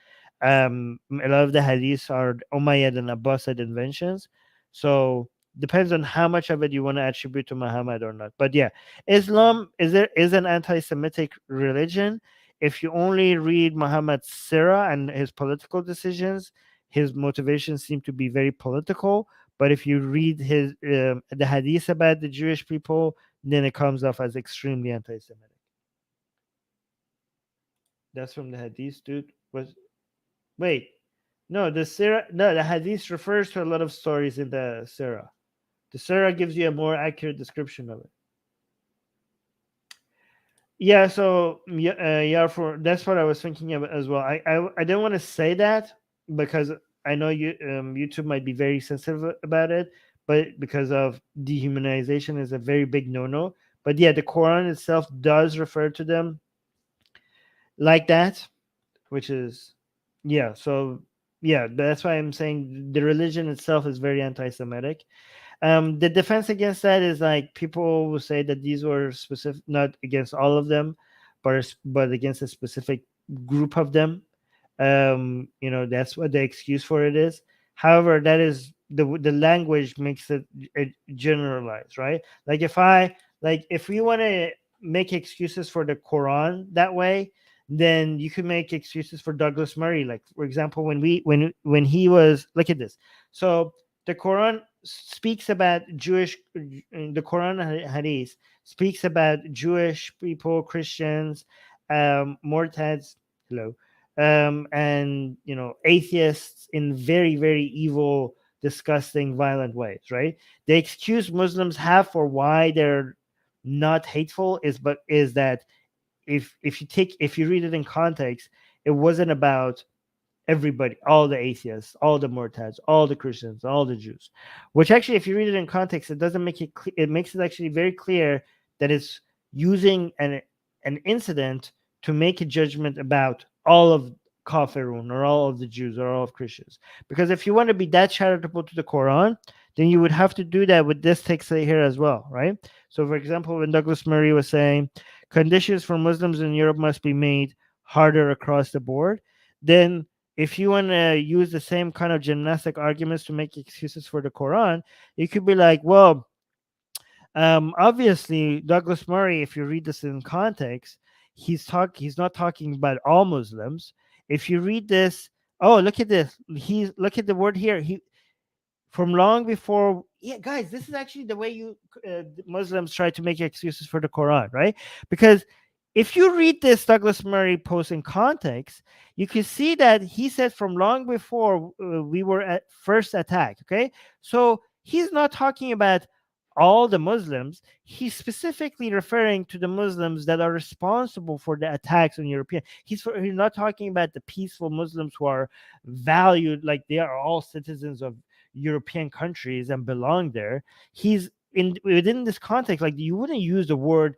A lot of the hadiths are Umayyad and Abbasid inventions. So depends on how much of it you want to attribute to Muhammad or not. But yeah, Islam is an anti-Semitic religion. If you only read Muhammad's sirah and his political decisions, his motivations seem to be very political. But if you read the hadith about the Jewish people, then it comes off as extremely anti-Semitic. That's from the hadith, dude. Wait, no, the hadith refers to a lot of stories in the sirah. The sirah gives you a more accurate description of it. Yeah, so that's what I was thinking of as well. I didn't want to say that because I know YouTube might be very sensitive about it, but because of dehumanization is a very big no-no. But yeah, the Quran itself does refer to them like that, which is, yeah. So yeah, that's why I'm saying the religion itself is very anti-Semitic. The defense against that is like people will say that these were specific, not against all of them, but against a specific group of them. That's what the excuse for it is. However, that is the language makes it generalized, right? Like if we want to make excuses for the Quran that way, then you could make excuses for Douglas Murray. Like, for example, when he was, look at this. So the Quran speaks about the Quran Hadith speaks about Jewish people, Christians, Mortads, hello, and atheists in very, very evil, disgusting, violent ways, right? The excuse Muslims have for why they're not hateful is that if you read it in context, it wasn't about everybody, all the atheists, all the Murtads, all the Christians, all the Jews. Which actually, if you read it in context, it doesn't make it clear. It makes it actually very clear that it's using an incident to make a judgment about all of Kafirun or all of the Jews or all of Christians. Because if you want to be that charitable to the Quran, then you would have to do that with this text here as well, right? So, for example, when Douglas Murray was saying conditions for Muslims in Europe must be made harder across the board, then if you want to use the same kind of gymnastic arguments to make excuses for the Quran, you could be like, well, obviously Douglas Murray, if you read this in context, he's not talking about all Muslims. If you read this, oh, look at this. Look at the word here. He from long before. Yeah, guys, this is actually the way Muslims try to make excuses for the Quran, right? Because if you read this Douglas Murray post in context, you can see that he said from long before we were at first attacked. Okay, so he's not talking about all the Muslims. He's specifically referring to the Muslims that are responsible for the attacks on European. He's not talking about the peaceful Muslims who are valued like they are all citizens of European countries and belong there. He's within this context, like you wouldn't use the word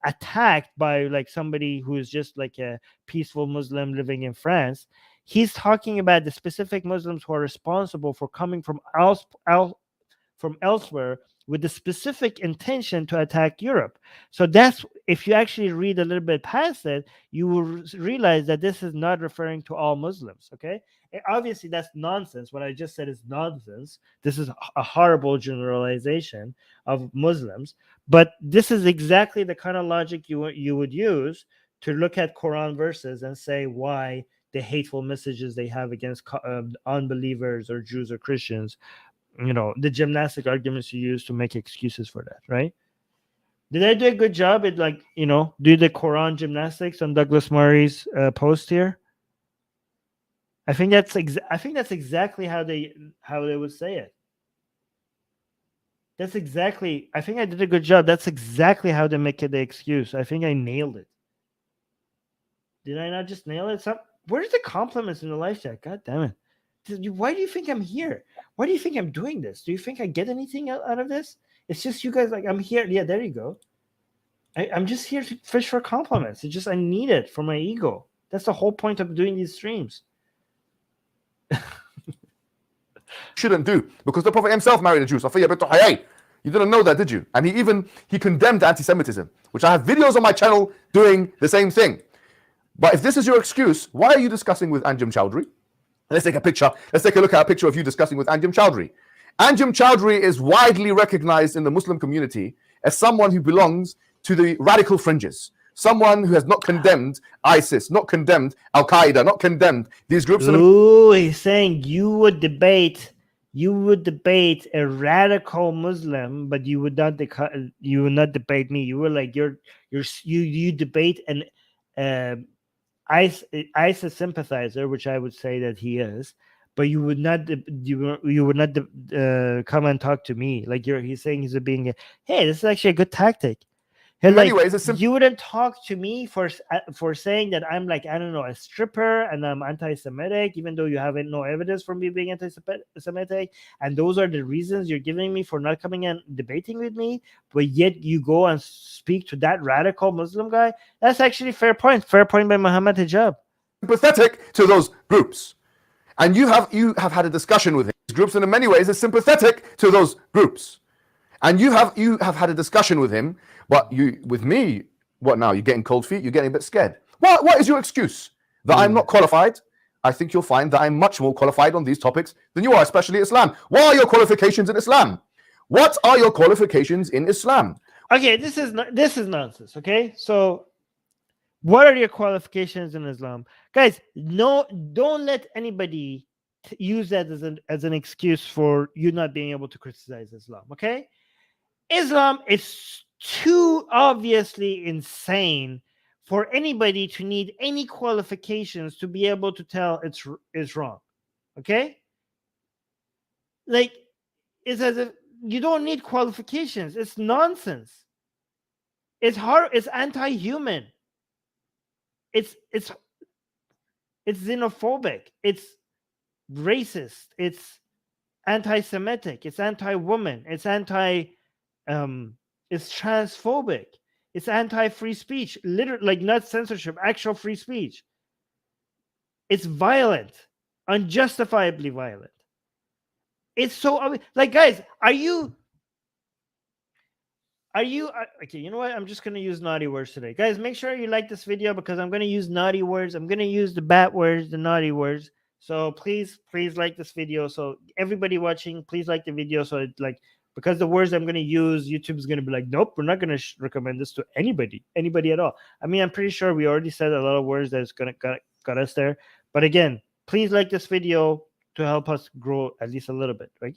attacked by like somebody who is just like a peaceful Muslim living in France. He's talking about the specific Muslims who are responsible for coming from elsewhere with the specific intention to attack Europe. So that's, if you actually read a little bit past it, you will realize that this is not referring to all Muslims. Okay, and obviously that's nonsense. What I just said is nonsense. This is a horrible generalization of Muslims, but this is exactly the kind of logic you would use to look at Quran verses and say why the hateful messages they have against unbelievers or Jews or Christians, the gymnastic arguments you use to make excuses for that, right? Did I do a good job at do the Quran gymnastics on Douglas Murray's post here? I think that's exactly how they would say it. That's exactly. I think I did a good job. That's exactly how they make it the excuse. I think I nailed it. Did I not just nail it? Where's the compliments in the live chat? God damn it. Why do you think I'm here? Why do you think I'm doing this? Do you think I get anything out of this? It's just you guys like, I'm here. Yeah, there you go. I'm just here to fish for compliments. It's just I need it for my ego. That's the whole point of doing these streams. Shouldn't do, because the Prophet himself married a Jew. You didn't know that, did you? And he condemned anti-Semitism, which I have videos on my channel doing the same thing. But if this is your excuse, why are you discussing with Anjem Chowdhury? Let's take a picture. Let's take a look at a picture of you discussing with Anjem Chowdhury. Anjem Chowdhury is widely recognized in the Muslim community as someone who belongs to the radical fringes. Someone who has not condemned ISIS, not condemned Al-Qaeda, not condemned these groups. Ooh, he's saying you would debate a radical Muslim, but you would not debate me. You were like you debate an ISIS sympathizer, which I would say that he is, but you would not come and talk to me. Like he's saying he's being hey, this is actually a good tactic. And like, you wouldn't talk to me for saying that I'm like, I don't know, a stripper and I'm anti-Semitic, even though you have no evidence for me being anti-Semitic, and those are the reasons you're giving me for not coming and debating with me, but yet you go and speak to that radical Muslim guy. That's actually fair point by Mohammed Hijab. Sympathetic to those groups. And you have had a discussion with his groups, and in many ways is sympathetic to those groups. And you have had a discussion with him, but with me, what now? You're getting cold feet. You're getting a bit scared. What is your excuse? That I'm not qualified? I think you'll find that I'm much more qualified on these topics than you are, especially Islam. What are your qualifications in Islam? What are your qualifications in Islam? Okay, this is nonsense. Okay, so what are your qualifications in Islam, guys? No, don't let anybody use that as an excuse for you not being able to criticize Islam. Okay, Islam is too obviously insane for anybody to need any qualifications to be able to tell it's wrong. Okay, like it's as if you don't need qualifications. It's nonsense. It's hard. It's anti-human. It's xenophobic. It's racist. It's anti-Semitic. It's anti-woman. It's it's transphobic. It's anti-free speech. Literally, like not censorship, actual free speech. It's violent, unjustifiably violent. It's so like, guys, are you okay? You know what? I'm just gonna use naughty words today, guys. Make sure you like this video because I'm gonna use naughty words. I'm gonna use the bad words, the naughty words. So please like this video. So everybody watching, please like the video. So it, like, because the words I'm gonna use, YouTube is gonna be like, nope, we're not gonna recommend this to anybody at all. I mean, I'm pretty sure we already said a lot of words that's gonna got us there. But again, please like this video to help us grow at least a little bit, right?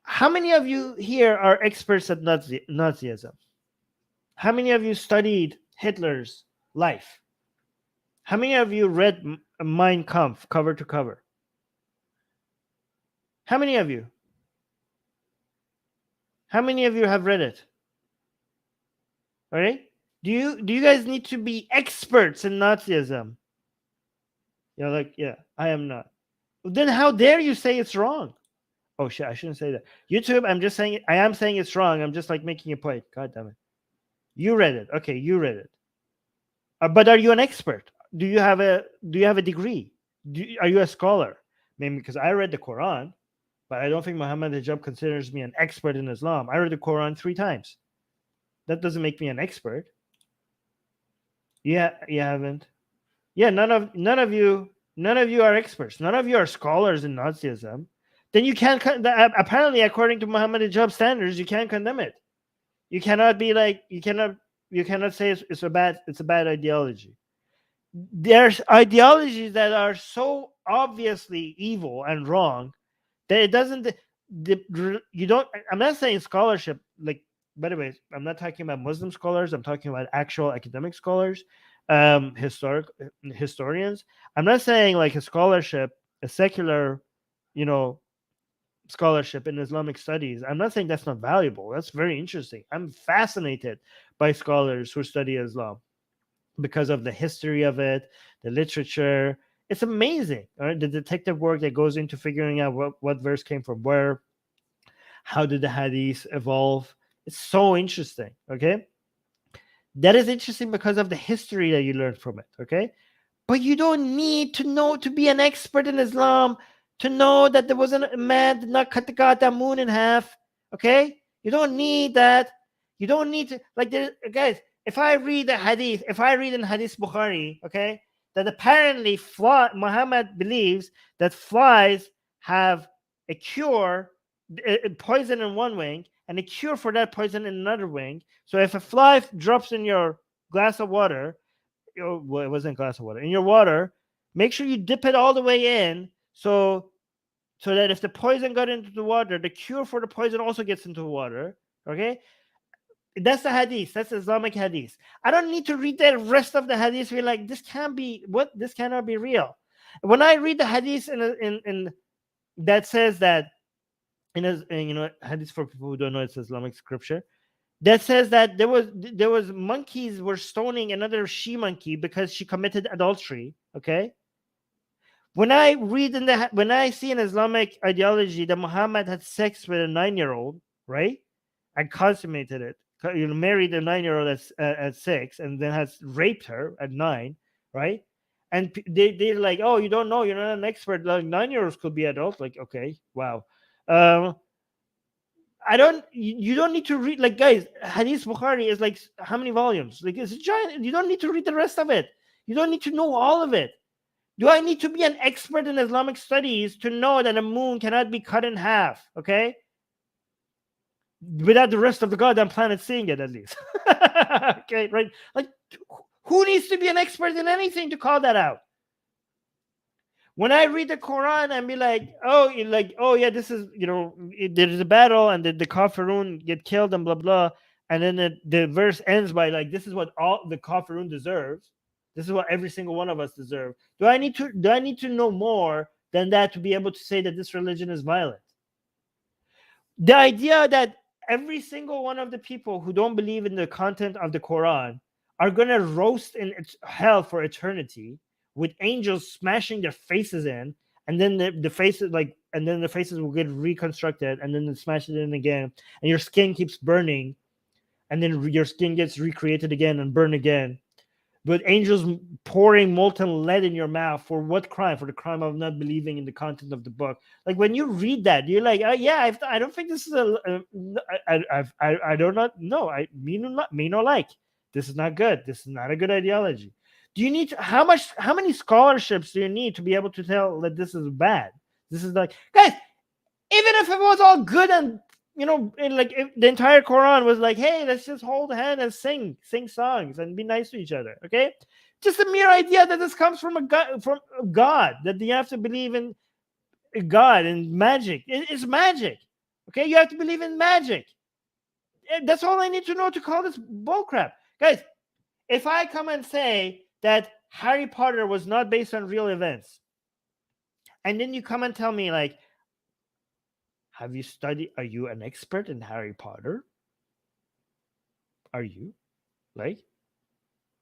How many of you here are experts at Nazism? How many of you studied Hitler's life? How many of you read Mein Kampf cover to cover? How many of you? How many of you have read it? All right? Do you guys need to be experts in Nazism? You're like, yeah, I am not. Then how dare you say it's wrong? Oh shit, I shouldn't say that. YouTube, I'm just saying I am saying it's wrong. I'm just like making a point. God damn it. You read it. Okay, you read it. But are you an expert? Do you have a degree? Are you a scholar? Maybe because I read the Quran, but I don't think Mohammed Hijab considers me an expert in Islam. I read the Quran 3 times. That doesn't make me an expert. Yeah, you haven't. Yeah, none of you are experts. None of you are scholars in Nazism. Then you can't. Apparently, according to Mohammed Hijab standards, you can't condemn it. You cannot be like you cannot say it's a bad ideology. There's ideologies that are so obviously evil and wrong that it doesn't. You don't. I'm not saying scholarship. Like, by the way, I'm not talking about Muslim scholars. I'm talking about actual academic scholars, historians. I'm not saying like a scholarship, a secular, scholarship in Islamic studies. I'm not saying that's not valuable. That's very interesting. I'm fascinated by scholars who study Islam because of the history of it, the literature. It's amazing. Right? The detective work that goes into figuring out what verse came from where, how did the hadith evolve. It's so interesting. Okay. That is interesting because of the history that you learn from it. Okay. But you don't need to know to be an expert in Islam to know that there was a man did not cut the goddamn moon in half. Okay? You don't need that. You don't need to, like, guys, if I read in Hadith Bukhari, okay, that apparently Muhammad believes that flies have a cure, a poison in one wing, and a cure for that poison in another wing. So if a fly drops in your glass of water, well, it wasn't a glass of water, in your water, make sure you dip it all the way in so that if the poison got into the water, the cure for the poison also gets into the water. Okay, that's the hadith. That's Islamic hadith. I don't need to read the rest of the hadith. We're like, this cannot be real. When I read the hadith in that says that hadith, for people who don't know, it's Islamic scripture, that says that there was monkeys were stoning another she monkey because she committed adultery. Okay. When I see an Islamic ideology that Muhammad had sex with a 9-year-old, right, and consummated it, married a 9-year-old at 6, and then has raped her at 9, right, and they're like, oh, you don't know, you're not an expert. Like 9-year-olds could be adults. Like, okay, wow. You don't need to read, like, guys, Hadith Bukhari is like how many volumes? Like, it's a giant. You don't need to read the rest of it. You don't need to know all of it. Do I need to be an expert in Islamic studies to know that a moon cannot be cut in half? Okay, without the rest of the goddamn planet seeing it, at least. Okay, right? Like, who needs to be an expert in anything to call that out? When I read the Quran and be like, oh, yeah, this is, there's a battle and the Kafirun get killed and blah, blah. And then the verse ends by like, this is what all the Kafirun deserves. This is what every single one of us deserve. Do I need to know more than that to be able to say that this religion is violent? The idea that every single one of the people who don't believe in the content of the Quran are going to roast in hell for eternity, with angels smashing their faces in, and then the faces will get reconstructed, and then they smash it in again, and your skin keeps burning, and then your skin gets recreated again and burned again, with angels pouring molten lead in your mouth. For what crime? For the crime of not believing in the content of the book. Like, when you read that, you're like, yeah, I don't think this is I do not know. I me no like. This is not good. This is not a good ideology. Do you need how many scholarships do you need to be able to tell that this is bad? This is like, guys, even if it was all good and if the entire Quran was like, hey, let's just hold hand and sing songs and be nice to each other, okay? Just the mere idea that this comes from God, that you have to believe in God and magic. It's magic, okay? You have to believe in magic. That's all I need to know to call this bullcrap, guys. If I come and say that Harry Potter was not based on real events, and then you come and tell me, like, have you studied? Are you an expert in Harry Potter? Are you? Like,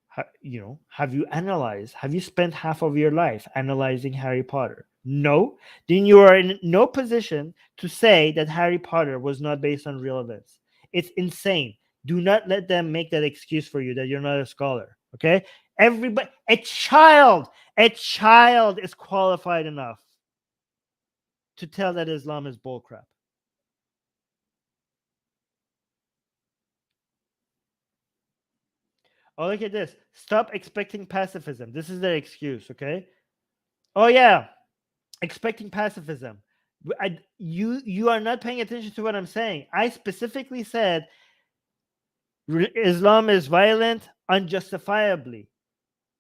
have you analyzed? Have you spent half of your life analyzing Harry Potter? No? Then you are in no position to say that Harry Potter was not based on real events. It's insane. Do not let them make that excuse for you that you're not a scholar, okay? Everybody, a child is qualified enough to tell that Islam is bullcrap. Oh, look at this. Stop expecting pacifism. This is their excuse, okay? Oh, yeah. Expecting pacifism. You are not paying attention to what I'm saying. I specifically said Islam is violent unjustifiably.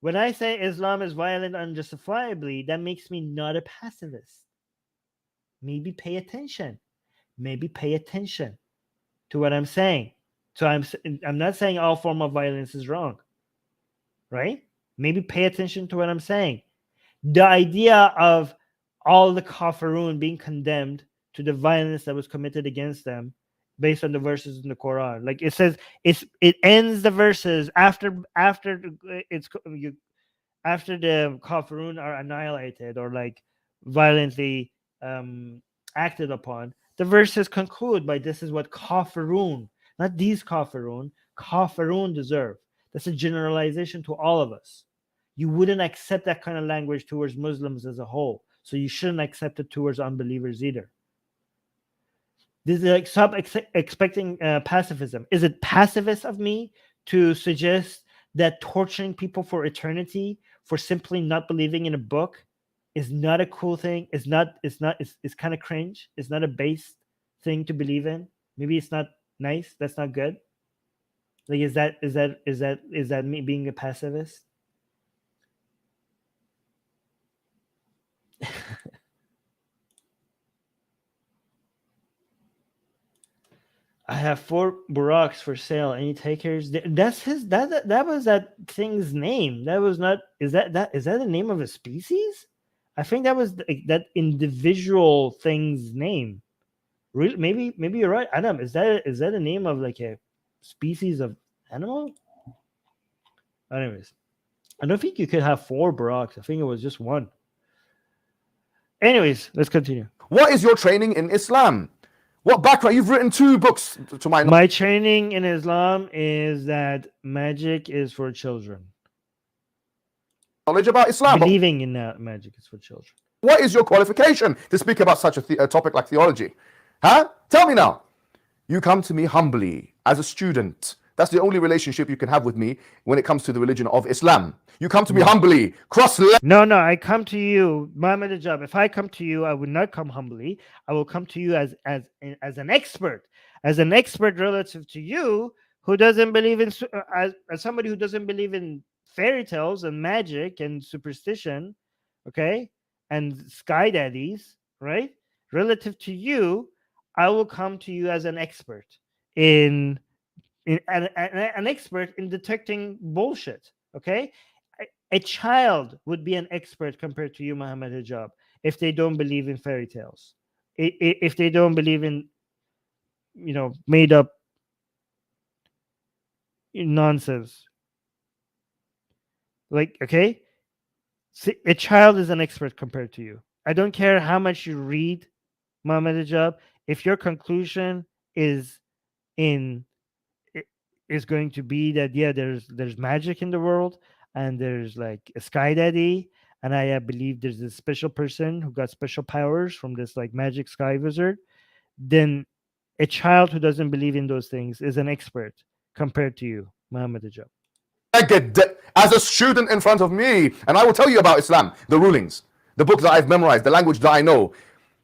When I say Islam is violent unjustifiably, that makes me not a pacifist. Maybe pay attention. Maybe pay attention to what I'm saying. So I'm not saying all form of violence is wrong, right? Maybe pay attention to what I'm saying. The idea of all the Kafirun being condemned to the violence that was committed against them based on the verses in the Quran. Like, it says, it ends the verses after the Kafirun are annihilated or like violently acted upon. The verses conclude by, this is what Kafirun, not these Kafirun deserve. That's a generalization to all of us. You wouldn't accept that kind of language towards Muslims as a whole, so you shouldn't accept it towards unbelievers either. This is like, stop expecting pacifism. Is it pacifist of me to suggest that torturing people for eternity for simply not believing in a book is not a cool thing? It's kind of cringe. It's not a base thing to believe in. Maybe it's not nice. That's not good. Like, is that me being a pacifist? I have 4 Buraks for sale. Any takers? That's his. That was that thing's name. That was not. Is that the name of a species? I think that was that individual thing's name. Really? Maybe you're right, Adam. Is that the name of like a species of animal? Anyways, I don't think you could have 4 Buraks. I think it was just 1. Anyways, let's continue. What is your training in Islam? What background? You've written 2 books to my knowledge. My training in Islam is that magic is for children. knowledge about Islam. Believing in magic is for children. What is your qualification to speak about such a topic like theology? Huh? Tell me now. You come to me humbly as a student. That's the only relationship you can have with me when it comes to the religion of Islam. You come to me humbly, No, I come to you, Mohammed Hijab. If I come to you, I would not come humbly. I will come to you as an expert, relative to you, who doesn't believe in as somebody who doesn't believe in fairy tales and magic and superstition, okay, and sky daddies, right? Relative to you, I will come to you as an expert in an expert in detecting bullshit, okay? A child would be an expert compared to you, Mohammed Hijab, if they don't believe in fairy tales, if they don't believe in, made up nonsense. Like, okay, a child is an expert compared to you. I don't care how much you read, Mohammed Hijab. If your conclusion is going to be that, yeah, there's magic in the world, and there's like a sky daddy, and I believe there's a special person who got special powers from this like magic sky wizard, then a child who doesn't believe in those things is an expert compared to you, Mohammed Hijab. As a student in front of me, and I will tell you about Islam, the rulings, the book that I've memorized, the language that I know,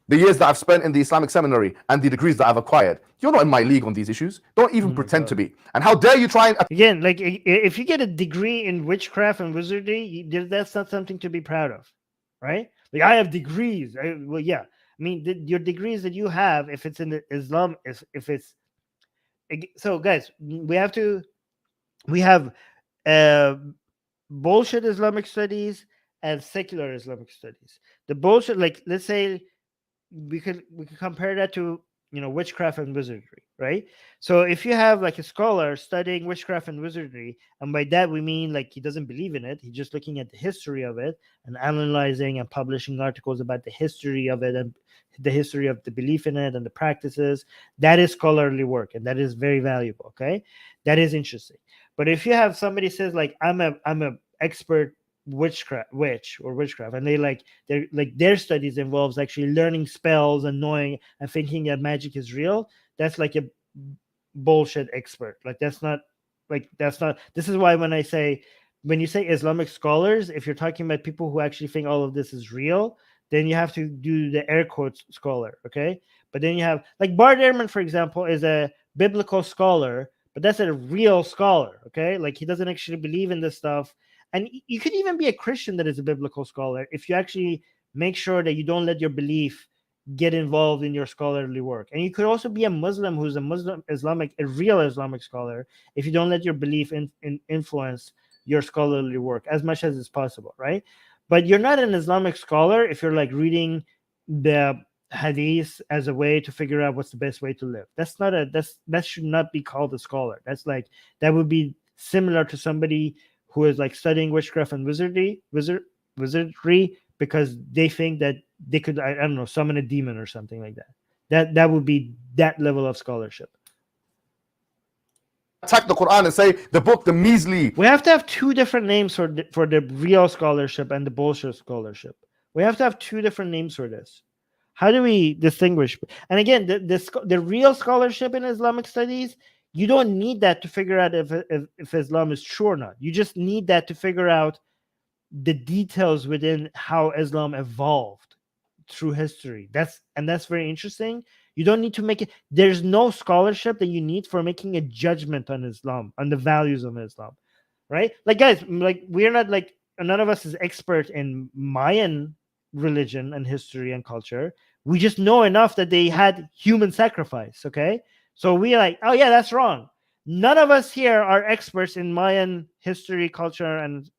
the years that I've spent in the Islamic seminary, and the degrees that I've acquired. You're not in my league on these issues. Don't even pretend to be. And how dare you try and... Again, like, if you get a degree in witchcraft and wizardry, that's not something to be proud of, right? Like, I have degrees. Well, yeah. I mean, your degrees that you have, if it's in Islam, if it's... So, guys, we have bullshit Islamic studies and secular Islamic studies. The bullshit, like, let's say we could compare that to witchcraft and wizardry, right? So if you have like a scholar studying witchcraft and wizardry, and by that we mean like he doesn't believe in it, he's just looking at the history of it and analyzing and publishing articles about the history of it and the history of the belief in it and the practices, that is scholarly work, and that is very valuable. Okay, that is interesting. But if you have somebody says like I'm a expert witch, and their studies involves actually learning spells and knowing and thinking that magic is real, that's like a bullshit expert. That's not this is why when you say Islamic scholars, if you're talking about people who actually think all of this is real, then you have to do the air quotes scholar, okay? But then you have like Bart Ehrman, for example, is a biblical scholar, but that's a real scholar, okay? Like he doesn't actually believe in this stuff. And you could even be a Christian that is a biblical scholar if you actually make sure that you don't let your belief get involved in your scholarly work. And you could also be a Muslim who's a real Islamic scholar, if you don't let your belief influence your scholarly work as much as is possible, right? But you're not an Islamic scholar if you're like reading the hadith as a way to figure out what's the best way to live. That should not be called a scholar. That would be similar to somebody who is like studying witchcraft and wizardry because they think that they could, I don't know, summon a demon or something like that. That would be that level of scholarship. Attack the Quran and say the book, the measly. We have to have two different names for the real scholarship and the bullshit scholarship. We have to have two different names for this. How do we distinguish? And again, the real scholarship in Islamic studies, you don't need that to figure out if Islam is true or not. You just need that to figure out the details within how Islam evolved through history. That's very interesting. You don't need to make it. There's no scholarship that you need for making a judgment on Islam, on the values of Islam, right? Like, guys, like we're not like, none of us is expert in Mayan religion and history and culture. We just know enough that they had human sacrifice. Okay, so we like, oh yeah, that's wrong. None of us here are experts in Mayan history, culture, and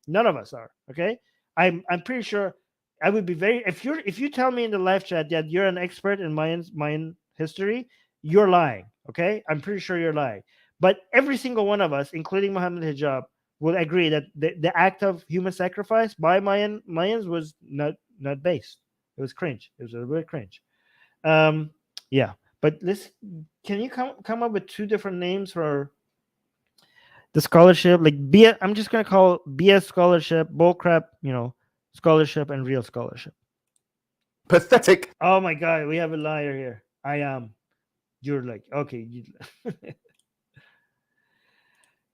none of us are. Okay, I'm pretty sure I would be very, if you tell me in the live chat that you're an expert in Mayan history, you're lying. Okay, I'm pretty sure you're lying. But every single one of us, including Mohammed Hijab, will agree that the act of human sacrifice by Mayans was not based. It was cringe. It was a bit cringe. Yeah. But can you come up with two different names for the scholarship, like BS, I'm just gonna call BS scholarship, bullcrap, scholarship and real scholarship. Pathetic. Oh my god, we have a liar here. I am. You're like, okay.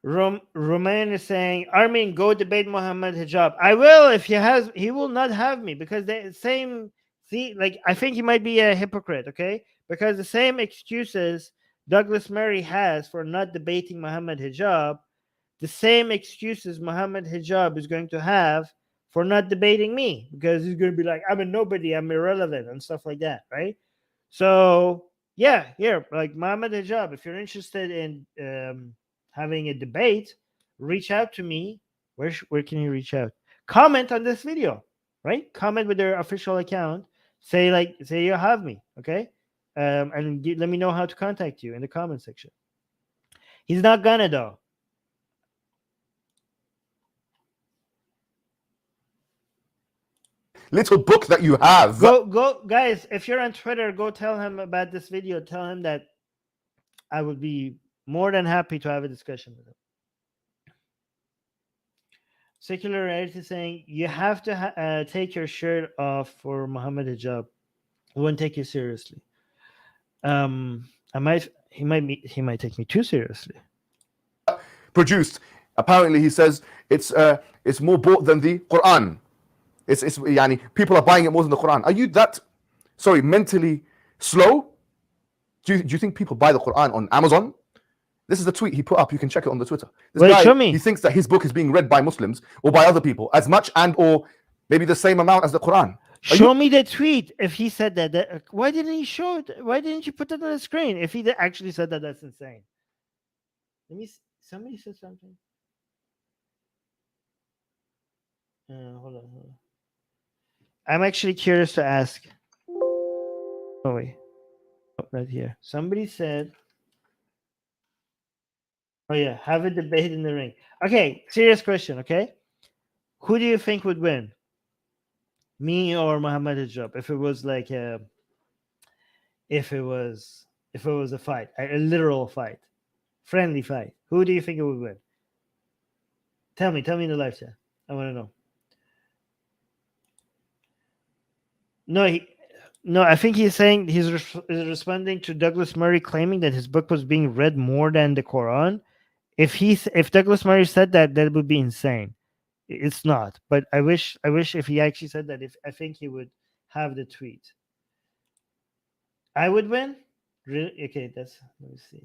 Romain is saying, Armin, go debate Mohammed Hijab. I will if he will not have me, because the same, see, like, I think he might be a hypocrite, okay? Because the same excuses Douglas Murray has for not debating Mohammed Hijab, the same excuses Mohammed Hijab is going to have for not debating me, because he's going to be like, I'm a nobody, I'm irrelevant, and stuff like that, right? So, yeah, here, like Mohammed Hijab, if you're interested in having a debate, reach out to me. Where can you reach out? Comment on this video, right? Comment with their official account. Say you have me, okay? And let me know how to contact you in the comment section. He's not gonna though. Little book that you have. Go, guys! If you're on Twitter, go tell him about this video. Tell him that I would be more than happy to have a discussion with him. Secular Reality saying you have to take your shirt off for Mohammed Hijab. I won't take you seriously. He might take me too seriously. Produced. Apparently, he says it's more bought than the Quran. It's yani, people are buying it more than the Quran. Are you that mentally slow? Do you think people buy the Quran on Amazon? This is the tweet he put up. You can check it on the Twitter. This Wait, guy, show me. he thinks that his book is being read by Muslims or by other people as much and or maybe the same amount as the Quran. Show me the tweet. If he said that, why didn't he show it? Why didn't you put that on the screen? If he actually said that, that's insane. Let me. Somebody said something. Hold on. I'm actually curious to ask. Oh wait, right here. Somebody said. Oh yeah, have a debate in the ring. Okay, serious question. Okay, who do you think would win? Me or Mohammed Hijab? If it was like if it was a fight, a literal fight, friendly fight, who do you think it would win? Tell me in the live chat. I want to know. No, I think he's saying he's responding to Douglas Murray claiming that his book was being read more than the Quran. If Douglas Murray said that, that would be insane. It's not, but I wish if he actually said that, I think he would have the tweet. I would win. Really? Okay, let me see.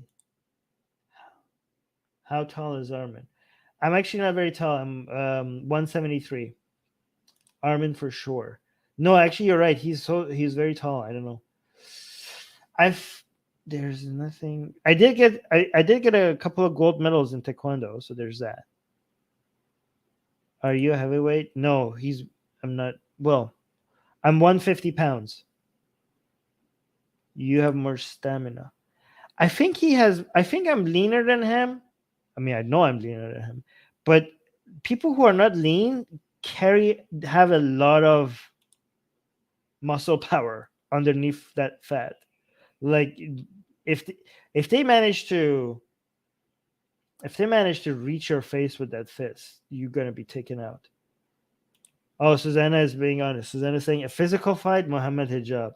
How tall is Armin? I'm actually not very tall. I'm 173. Armin for sure. No, actually, you're right. He's very tall. I don't know. There's nothing. I did get a couple of gold medals in Taekwondo, so there's that. Are you a heavyweight? No, I'm not. Well, I'm 150 pounds. You have more stamina. I think I'm leaner than him. I mean, I know I'm leaner than him, but people who are not lean have a lot of muscle power underneath that fat. Like if they manage to reach your face with that fist, you're gonna be taken out. Oh, Susanna is being honest. Susanna is saying a physical fight, Mohammed Hijab.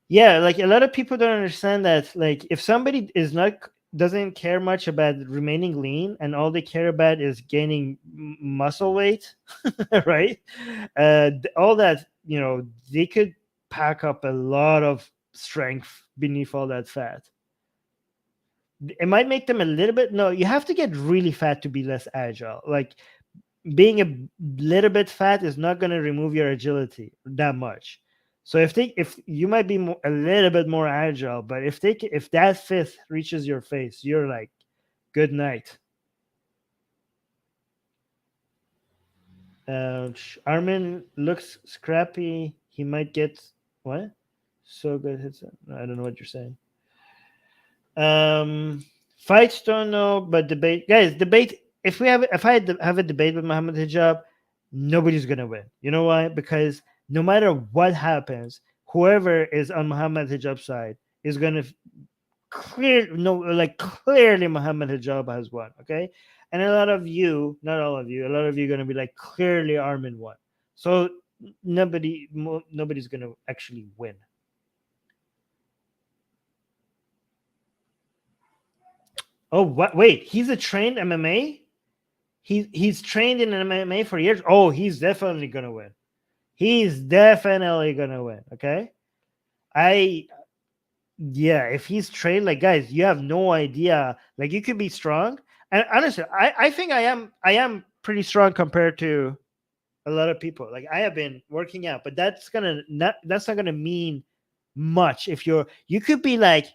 Yeah, like a lot of people don't understand that. Like if somebody doesn't care much about remaining lean and all they care about is gaining muscle weight, right? All that, they could pack up a lot of strength beneath all that fat. It might make them a little bit. No, you have to get really fat to be less agile. Like being a little bit fat is not going to remove your agility that much. So if you might be a little bit more agile, but if that fist reaches your face, you're like, good night. Armin looks scrappy. He might get what? So good hits. I don't know what you're saying. Fights don't know, but debate, guys. Debate. If I have a debate with Mohammed Hijab, nobody's gonna win. You know why? Because no matter what happens, whoever is on Mohammed Hijab's side is gonna clearly Mohammed Hijab has won. Okay, and a lot of you, not all of you, a lot of you are going to be like, clearly Armin won. So nobody's going to actually win. Oh, what? Wait, he's a trained MMA. He's trained in MMA for years. Oh, he's definitely gonna win. He's definitely gonna win. Okay, if he's trained, like, guys, you have no idea. Like, you could be strong, and honestly, I think I am pretty strong compared to a lot of people. Like, I have been working out, but that's not gonna mean much if you could be like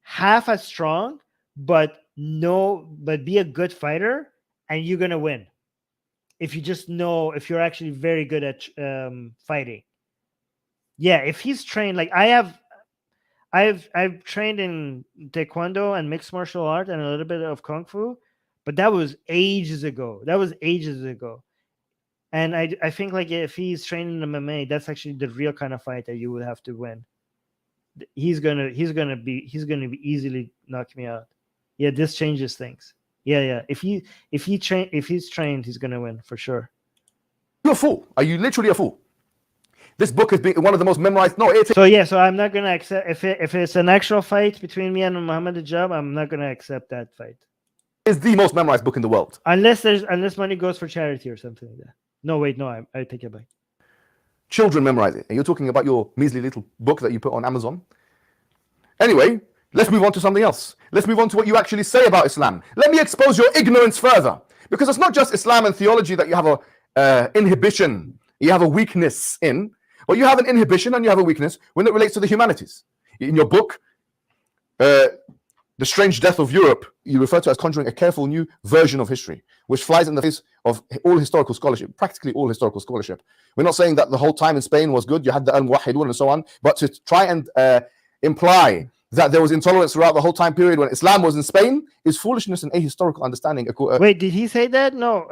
half as strong, but be a good fighter, and you're gonna win if you just know, if you're actually very good at fighting. Yeah, if he's trained, like I've trained in taekwondo and mixed martial art and a little bit of kung fu, but that was ages ago. And I think, like, if he's trained in MMA, that's actually the real kind of fight that you would have to win. He's gonna be easily knock me out. Yeah, this changes things. Yeah. If he's trained, he's gonna win for sure. You're a fool. Are you literally a fool? This book has been one of the most memorized. No, it's So I'm not gonna accept if it's an actual fight between me and Mohammed Hijab. I'm not gonna accept that fight. It's the most memorized book in the world. Unless money goes for charity or something like that. No, wait, no, I take it back. Children memorize it, and you're talking about your measly little book that you put on Amazon. Anyway, let's move on to something else. Let's move on to what you actually say about Islam. Let me expose your ignorance further, because it's not just Islam and theology that you have a inhibition, you have a weakness in, but you have an inhibition and you have a weakness when it relates to the humanities. In your book, The Strange Death of Europe, you refer to as conjuring a careful new version of history, which flies in the face of all historical scholarship, practically all historical scholarship. We're not saying that the whole time in Spain was good, you had the Al-Muwahhidun and so on, but to try and imply that there was intolerance throughout the whole time period when Islam was in Spain is foolishness and ahistorical understanding. Wait, did he say that? No.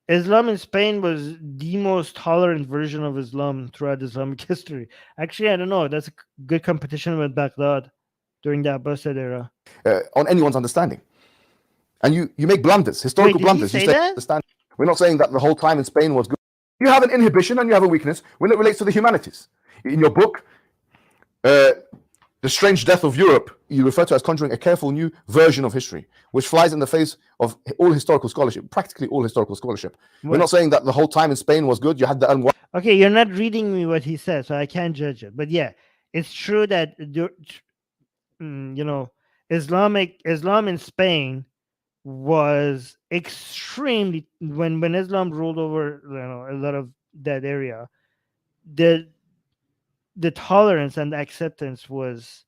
Islam in Spain was the most tolerant version of Islam throughout Islamic history. Actually, I don't know. That's a good competition with Baghdad during the Abbasid era. On anyone's understanding. And you make blunders, historical blunders. He say that? Understand. We're not saying that the whole time in Spain was good. You have an inhibition and you have a weakness when it relates to the humanities. In your book, The Strange Death of Europe, you refer to as conjuring a careful new version of history, which flies in the face of all historical scholarship, practically all historical scholarship. We're not saying that the whole time in Spain was good. You had the Okay, you're not reading me what he said, so I can't judge it. But yeah, it's true that Islam in Spain was extremely, when Islam ruled over a lot of that area, the tolerance and the acceptance was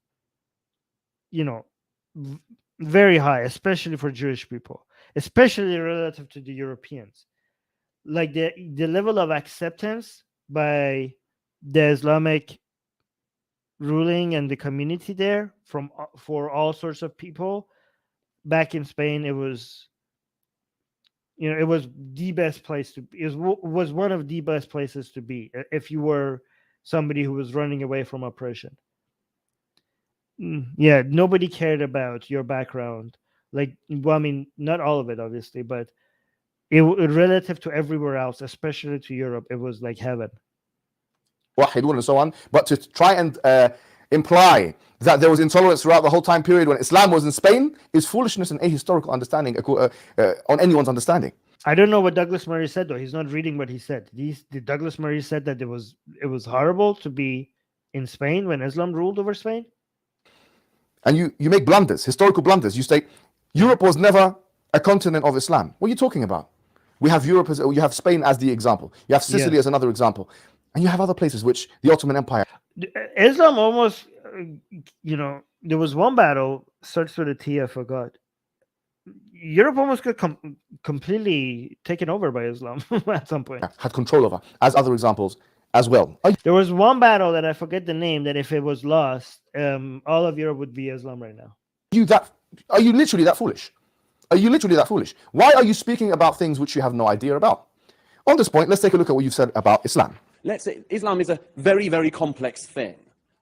very high, especially for Jewish people, especially relative to the Europeans. Like the level of acceptance by the Islamic ruling and the community there for all sorts of people back in Spain, it was the best place to be. It was one of the best places to be if you were somebody who was running away from oppression. Yeah, nobody cared about your background. Like, well, I mean, not all of it, obviously, but relative to everywhere else, especially to Europe, it was like heaven. And so on, but to try and imply that there was intolerance throughout the whole time period when Islam was in Spain is foolishness and ahistorical understanding on anyone's understanding. I don't know what Douglas Murray said, though. He's not reading what he said. Douglas Murray said that it was horrible to be in Spain when Islam ruled over Spain. And you make blunders, historical blunders. You say Europe was never a continent of Islam. What are you talking about? We have Europe you have Spain as the example. You have Sicily as another example. And you have other places, which the Ottoman Empire. Islam almost, there was one battle, starts with a T, I forgot. Europe almost got completely taken over by Islam at some point. Had control over, as other examples as well. There was one battle that I forget the name, that if it was lost, all of Europe would be Islam right now. Are you literally that foolish? Are you literally that foolish? Why are you speaking about things which you have no idea about? On this point, let's take a look at what you've said about Islam. Let's say Islam is a very, very complex thing.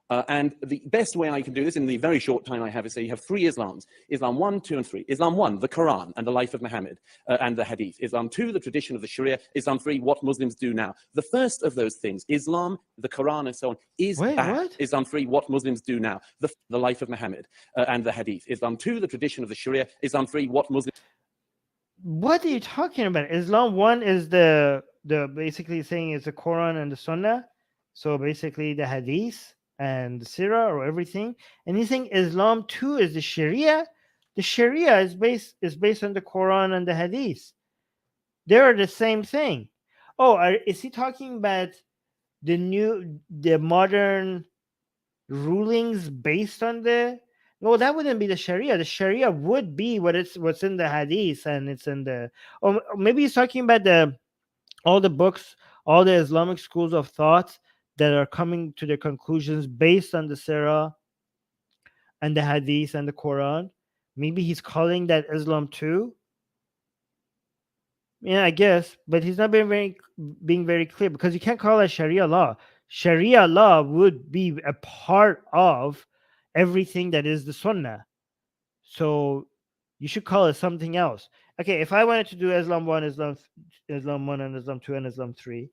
And the best way I can do this in the very short time I have is say you have three Islams. Islam 1, 2, and 3. Islam 1, the Quran and the life of Muhammad and the Hadith. Islam 2, the tradition of the Sharia. Islam 3, what Muslims do now. The first of those things, Islam, the Quran, and so on, is bad. What? Islam 3, what Muslims do now. The life of Muhammad and the Hadith. Islam 2, the tradition of the Sharia. Islam 3, what Muslims... What are you talking about? Islam 1 is the basically saying it's the Quran and the Sunnah. So basically the Hadith and the Sirah or everything. And he's saying Islam 2 is the Sharia. The Sharia is based on the Quran and the Hadith. They are the same thing. Oh, is he talking about the modern rulings based on the... No, that wouldn't be the Sharia. The Sharia would be what's in the Hadith, and it's in the... Or maybe he's talking about all the books, all the Islamic schools of thought that are coming to their conclusions based on the Sirah and the Hadith and the Quran. Maybe he's calling that Islam too. Yeah, I guess, but he's not being very clear, because you can't call it Sharia law. Sharia law would be a part of everything that is the Sunnah. So you should call it something else. Okay, if I wanted to do Islam 1, Islam 1 and Islam 2 and Islam 3,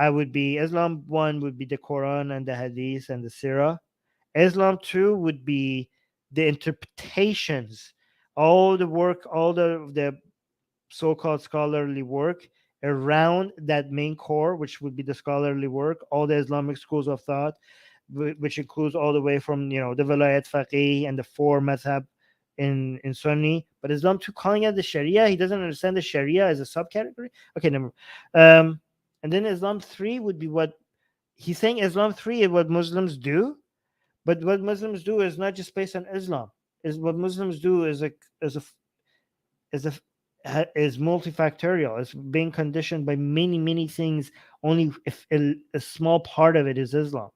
I would be Islam 1 would be the Quran and the Hadith and the Sirah. Islam 2 would be the interpretations, all the work, all the so-called scholarly work around that main core, which would be the scholarly work, all the Islamic schools of thought, which includes all the way from the Vilayat Faqih and the four madhab in Sunni. But Islam 2 calling it the Sharia, he doesn't understand the Sharia as a subcategory. Okay, never. And then Islam 3 would be what he's saying. Islam 3 is what Muslims do, but what Muslims do is not just based on Islam. Is what Muslims do is multifactorial. It's being conditioned by many things. Only if a small part of it is Islam.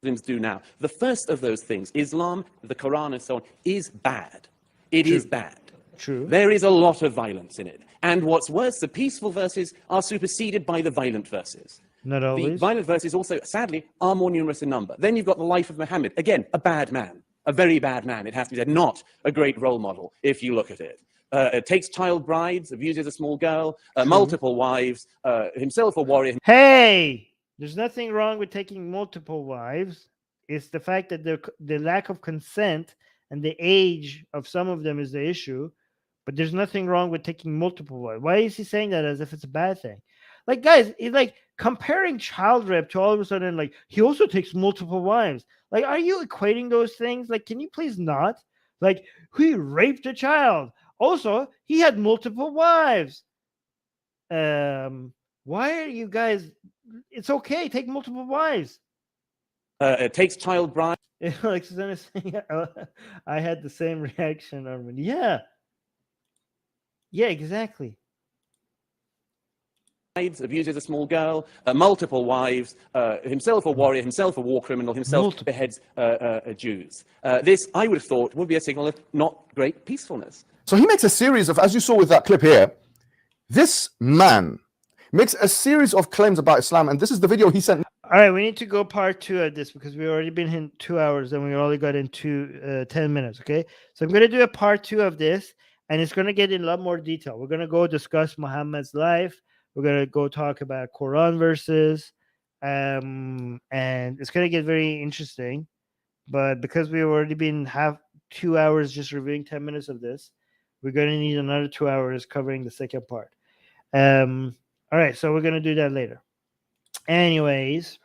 Muslims do now. The first of those things, Islam, the Quran, and so on, is bad. It is bad. True. There is a lot of violence in it. And what's worse, the peaceful verses are superseded by the violent verses. Not always. The violent verses also, sadly, are more numerous in number. Then you've got the life of Muhammad. Again, a bad man. A very bad man, it has to be said. Not a great role model, if you look at it. Takes child brides, abuses a small girl, multiple wives, himself a warrior. Hey! There's nothing wrong with taking multiple wives. It's the fact that the lack of consent and the age of some of them is the issue. But there's nothing wrong with taking multiple wives. Why is he saying that as if it's a bad thing? Like, guys, it's like comparing child rape to all of a sudden, like, he also takes multiple wives. Like, are you equating those things? Like, can you please not? Like, he raped a child. Also, he had multiple wives. Why are you guys... It's okay, take multiple wives. Takes child bride. Like Susanna saying, I had the same reaction, Armin. Yeah, exactly. Abuses a small girl, multiple wives, himself a warrior, himself a war criminal, himself beheads Jews. This, I would have thought, would be a signal of not great peacefulness. So he makes a series of, as you saw with that clip here, this man makes a series of claims about Islam, and this is the video he sent. All right, we need to go part 2 of this because we've already been in 2 hours and we only got into 10 minutes, okay? So I'm going to do a part 2 of this, and it's going to get in a lot more detail. We're going to go discuss Muhammad's life. We're going to go talk about Quran verses, and it's going to get very interesting. But because we've already been 2 hours just reviewing 10 minutes of this, we're going to need another 2 hours covering the second part. All right, so we're going to do that later. Anyways,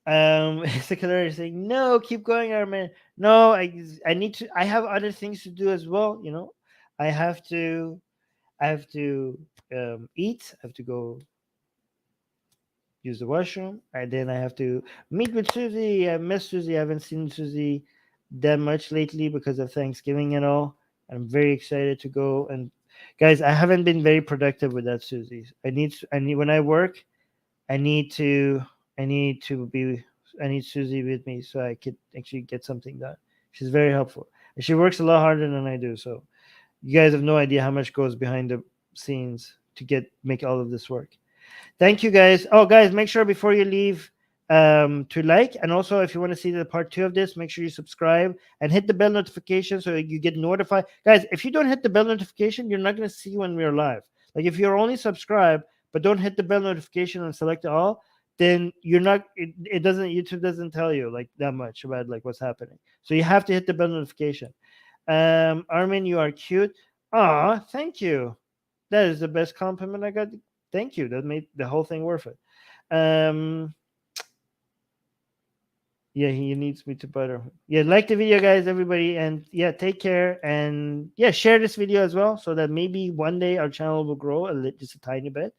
Secular is saying, no, keep going, Armin. No, I have other things to do as well. I have to eat. I have to go use the washroom, and then I have to meet with Susie. I miss Susie. I haven't seen Susie that much lately because of Thanksgiving and all. I'm very excited to go. And guys, I haven't been very productive with that Susie. I need when I work, I need Susie with me so I could actually get something done. She's very helpful. And she works a lot harder than I do. So you guys have no idea how much goes behind the scenes to make all of this work. Thank you, guys. Oh, guys, make sure before you leave to like, and also if you want to see the part 2 of this, make sure you subscribe and hit the bell notification so you get notified. Guys, if you don't hit the bell notification, you're not going to see when we're live. Like if you're only subscribed but don't hit the bell notification and select all, then you're not, it doesn't, YouTube doesn't tell you like that much about like what's happening. So you have to hit the bell notification. Armin, you are cute. Ah, thank you. That is the best compliment I got. Thank you. That made the whole thing worth it. Yeah, he needs me to butter. Yeah, like the video, guys, everybody, and yeah, take care, and yeah, share this video as well, so that maybe one day our channel will grow just a tiny bit.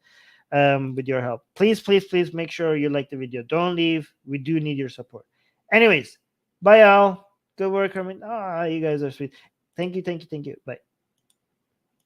With your help, please, please, please make sure you like the video. Don't leave. We do need your support. Anyways, bye, all. Good work, Armin. Ah, you guys are sweet. Thank you, thank you, thank you. Bye.